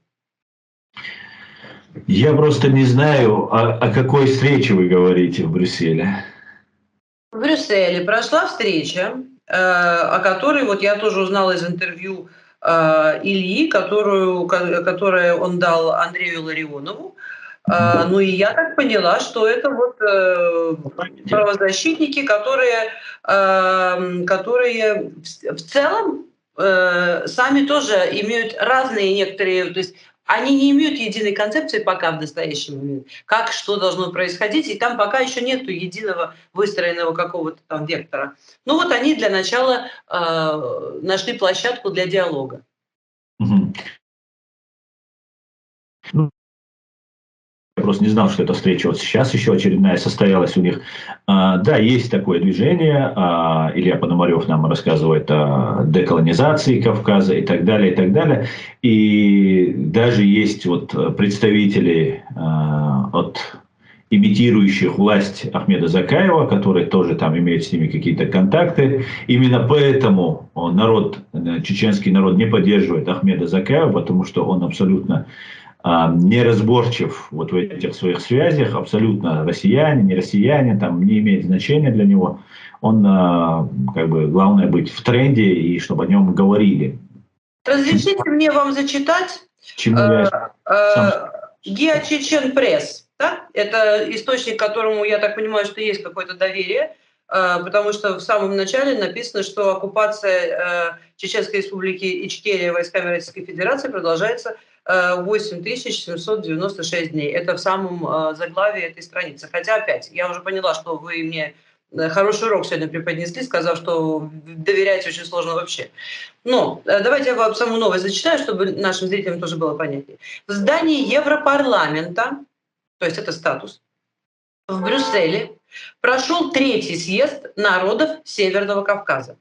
Я просто не знаю, о какой встрече вы говорите в Брюсселе. В Брюсселе прошла встреча, о которой вот я тоже узнала из интервью Ильи, которое он дал Андрею Ларионову. Ну и я так поняла, что это вот правозащитники, которые в целом сами тоже имеют разные некоторые, то есть они не имеют единой концепции пока в настоящий момент, как что должно происходить, и там пока еще нету единого выстроенного какого-то там вектора. Ну вот они для начала нашли площадку для диалога. Мгм. Ну, я просто не знал, что эта встреча вот сейчас еще очередная состоялась у них. Да, есть такое движение. Илья Пономарев нам рассказывает о деколонизации Кавказа и так далее, и так далее. И даже есть вот представители от имитирующих власть Ахмеда Закаева, которые тоже там имеют с ними какие-то контакты. Именно поэтому чеченский народ не поддерживает Ахмеда Закаева, потому что он абсолютно неразборчив вот в этих своих связях, абсолютно россияне, не россияне, там не имеет значения для него. Он, как бы, главное быть в тренде и чтобы о нем говорили. Разрешите мне вам зачитать Гео Чечен Пресс. Да? Это источник, которому, я так понимаю, что есть какое-то доверие, потому что в самом начале написано, что оккупация Чеченской республики Ичкерия войсками Российской Федерации продолжается 8796 дней. Это в самом заглавии этой страницы. Хотя, опять, я уже поняла, что вы мне хороший урок сегодня преподнесли, сказав, что доверять очень сложно вообще. Но давайте я вам саму новость зачитаю, чтобы нашим зрителям тоже было понятнее. В здании Европарламента, то есть это статус, в Брюсселе прошел 3-й съезд народов Северного Кавказа.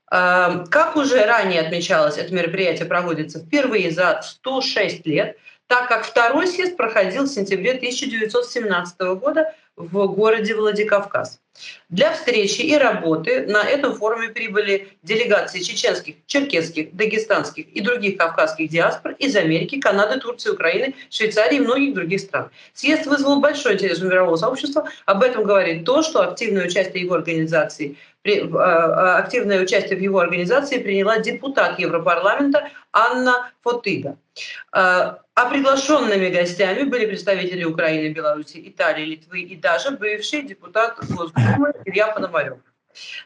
Как уже ранее отмечалось, это мероприятие проводится впервые за 106 лет, так как 2-й съезд проходил в сентябре 1917 года в городе Владикавказ. Для встречи и работы на этом форуме прибыли делегации чеченских, черкесских, дагестанских и других кавказских диаспор из Америки, Канады, Турции, Украины, Швейцарии и многих других стран. Съезд вызвал большой интерес у мирового сообщества. Об этом говорит то, что активное участие в его организации приняла депутат Европарламента Анна Фотыга. А приглашенными гостями были представители Украины, Беларуси, Италии, Литвы и даже бывший депутат Госдумы Илья Пономарев.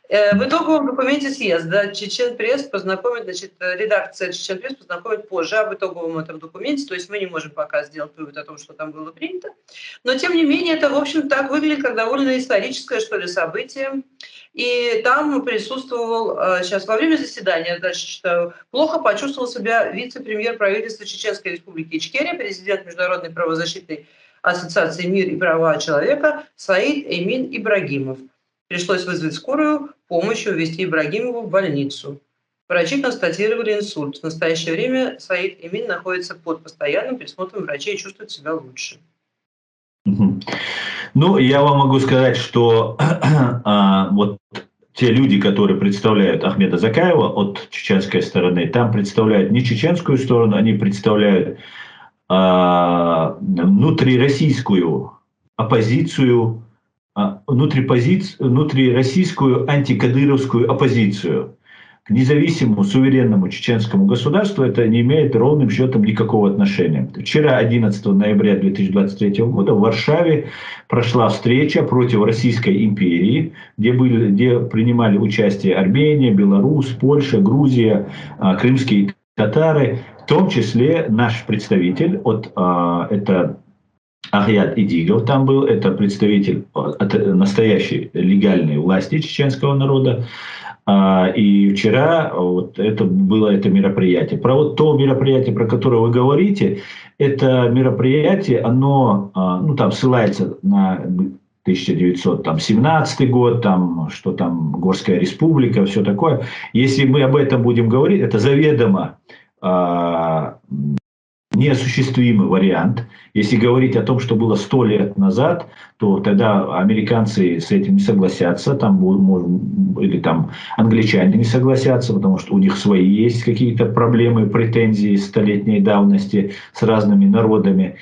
В итоговом документе съезда Чечен Пресс познакомит, редакция Чечен Пресс познакомит позже об итоговом этом документе, то есть мы не можем пока сделать вывод о том, что там было принято. Но тем не менее это, в общем, так выглядит, как довольно историческое, что ли, событие. И там присутствовал, сейчас во время заседания, дальше читаю, плохо почувствовал себя вице-премьер правительства Чеченской республики Ичкерия, президент Международной правозащитной ассоциации «Мир и права человека» Саид Эмин Ибрагимов. Пришлось вызвать скорую помощь и увезти Ибрагимову в больницу. Врачи констатировали инсульт. В настоящее время Саид Эмин находится под постоянным присмотром врачей и чувствует себя лучше. Ну, я вам могу сказать, что вот те люди, которые представляют Ахмеда Закаева от чеченской стороны, там представляют не чеченскую сторону, они представляют внутрироссийскую оппозицию, внутрироссийскую антикадыровскую оппозицию. К независимому суверенному чеченскому государству это не имеет ровным счетом никакого отношения. Вчера, 11 ноября 2023 года, в Варшаве прошла встреча против Российской империи, где принимали участие Армения, Беларусь, Польша, Грузия, крымские татары, в том числе наш представитель, это Агьят Идигов там был, это представитель от настоящей легальной власти чеченского народа. И вчера это было это мероприятие. Про вот то мероприятие, про которое вы говорите, это мероприятие, оно там ссылается на 1917 год, что там Горская республика, все такое. Если мы об этом будем говорить, это заведомо неосуществимый вариант. Если говорить о том, что было 100 лет назад, то тогда американцы с этим не согласятся, или англичане не согласятся, потому что у них свои есть какие-то проблемы, претензии столетней давности с разными народами.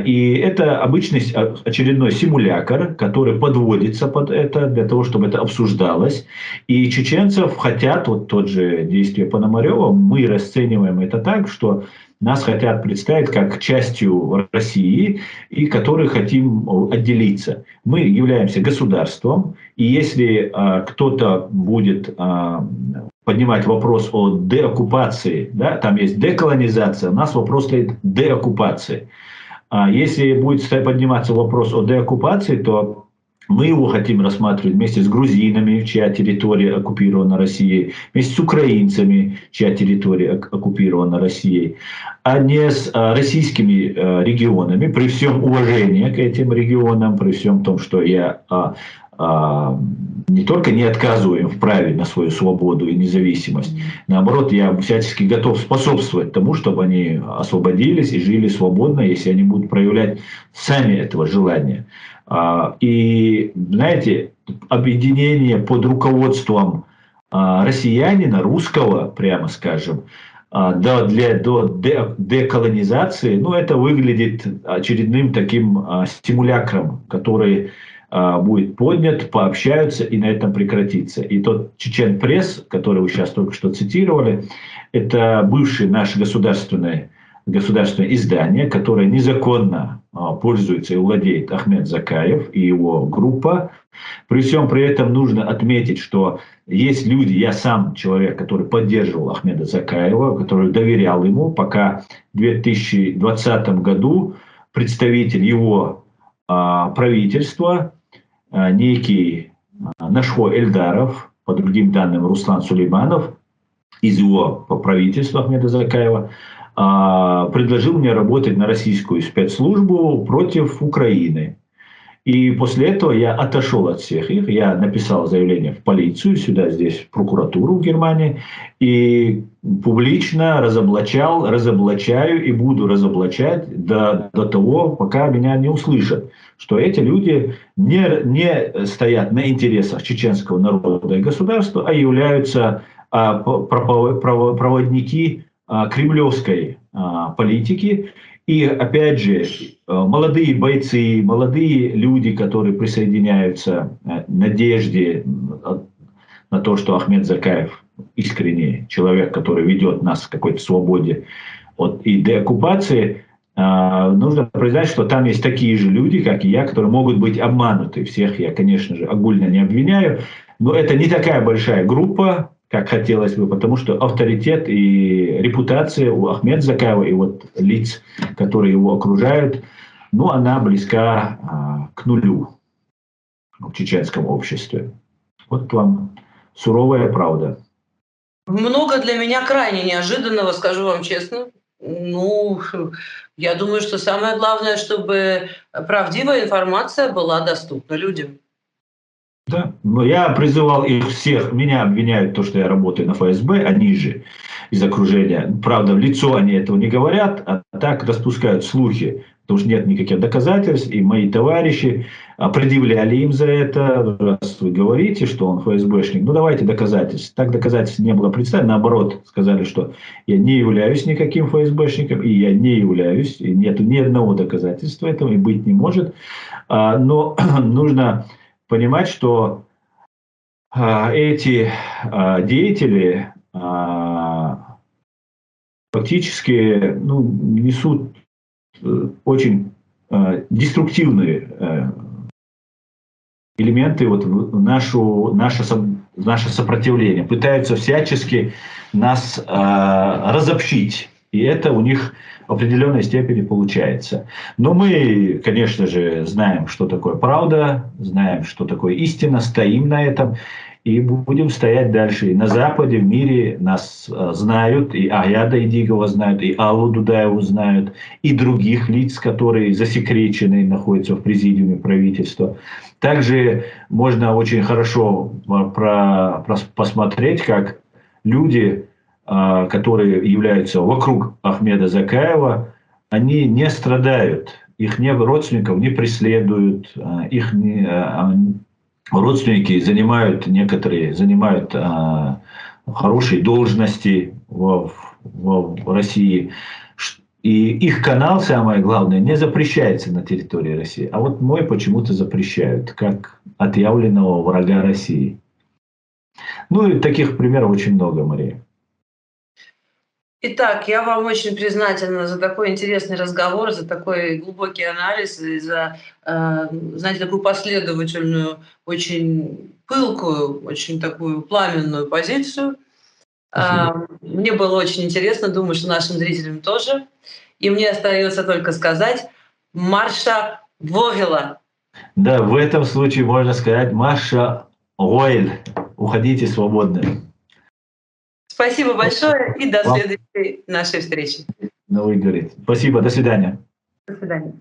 И это обычный очередной симулятор, который подводится под это, для того, чтобы это обсуждалось. И чеченцев хотят, вот тот же действие Пономарева, мы расцениваем это так, что нас хотят представить как частью России, и которые хотим отделиться. Мы являемся государством, и если кто-то будет поднимать вопрос о деоккупации, да, там есть деколонизация, у нас вопрос стоит деоккупации. Если будет подниматься вопрос о деоккупации, то мы его хотим рассматривать вместе с грузинами, чья территория оккупирована Россией, вместе с украинцами, чья территория оккупирована Россией, а не с российскими регионами, при всем уважении к этим регионам, при всем том, что я не только не отказываю им в праве на свою свободу и независимость, наоборот, я всячески готов способствовать тому, чтобы они освободились и жили свободно, если они будут проявлять сами этого желания. И, знаете, объединение под руководством россиянина, русского, прямо скажем, до деколонизации, это выглядит очередным таким стимулякром, который будет поднят, пообщаются и на этом прекратится. И тот Чечен Пресс, который вы сейчас только что цитировали, это бывшее наше государственное издание, которое незаконно пользуется и владеет Ахмед Закаев и его группа. При всем при этом нужно отметить, что есть люди, я сам человек, который поддерживал Ахмеда Закаева, который доверял ему, пока в 2020 году представитель его правительства, некий Нашхо Эльдаров, по другим данным Руслан Сулейманов, из его правительства Ахмеда Закаева, предложил мне работать на российскую спецслужбу против Украины. И после этого я отошел от всех их, я написал заявление в полицию, здесь в прокуратуру в Германии, и публично разоблачаю и буду разоблачать до того, пока меня не услышат, что эти люди не стоят на интересах чеченского народа и государства, а являются проводники кремлевской политики. И опять же, молодые бойцы, молодые люди, которые присоединяются надежде на то, что Ахмед Закаев искренний человек, который ведет нас к какой-то свободе и деоккупации, нужно признать, что там есть такие же люди, как и я, которые могут быть обмануты. Всех я, конечно же, огульно не обвиняю, но это не такая большая группа, как хотелось бы, потому что авторитет и репутация у Ахмеда Закаева и лиц, которые его окружают, она близка к нулю в чеченском обществе. Вот вам суровая правда. Много для меня крайне неожиданного, скажу вам честно. Я думаю, что самое главное, чтобы правдивая информация была доступна людям. Да, но я призывал их всех, меня обвиняют то, что я работаю на ФСБ, они же из окружения, правда, в лицо они этого не говорят, а так распускают слухи потому что нет никаких доказательств, и мои товарищи предъявляли им за это, раз вы говорите, что он ФСБшник, ну давайте доказательства. Так доказательств не было представлено, наоборот, сказали, что я не являюсь никаким ФСБшником, и я не являюсь, и нет ни одного доказательства этого, и быть не может. Но нужно понимать, что эти деятели фактически несут очень деструктивные элементы в наше сопротивление, пытаются всячески нас разобщить, и это у них в определенной степени получается. Но мы, конечно же, знаем, что такое правда, знаем, что такое истина, стоим на этом и будем стоять дальше. И на Западе, в мире нас знают, и Аяда Идигова знают, и Аллу Дудаеву знают, и других лиц, которые засекречены, находятся в президиуме правительства. Также можно очень хорошо посмотреть, как люди, которые являются вокруг Ахмеда Закаева, они не страдают, их родственников не преследуют, родственники некоторые занимают хорошие должности в России. И их канал, самое главное, не запрещается на территории России. А вот мой почему-то запрещают, как отъявленного врага России. Ну и таких примеров очень много, Мария. Итак, я вам очень признательна за такой интересный разговор, за такой глубокий анализ и за, знаете, такую последовательную, очень пылкую, очень такую пламенную позицию. Мне было очень интересно, думаю, что нашим зрителям тоже. И мне остается только сказать «Марша Вогела». Да, в этом случае можно сказать «Марша Гойль». Уходите свободны. Спасибо большое и до следующей нашей встречи. Спасибо, до свидания. До свидания.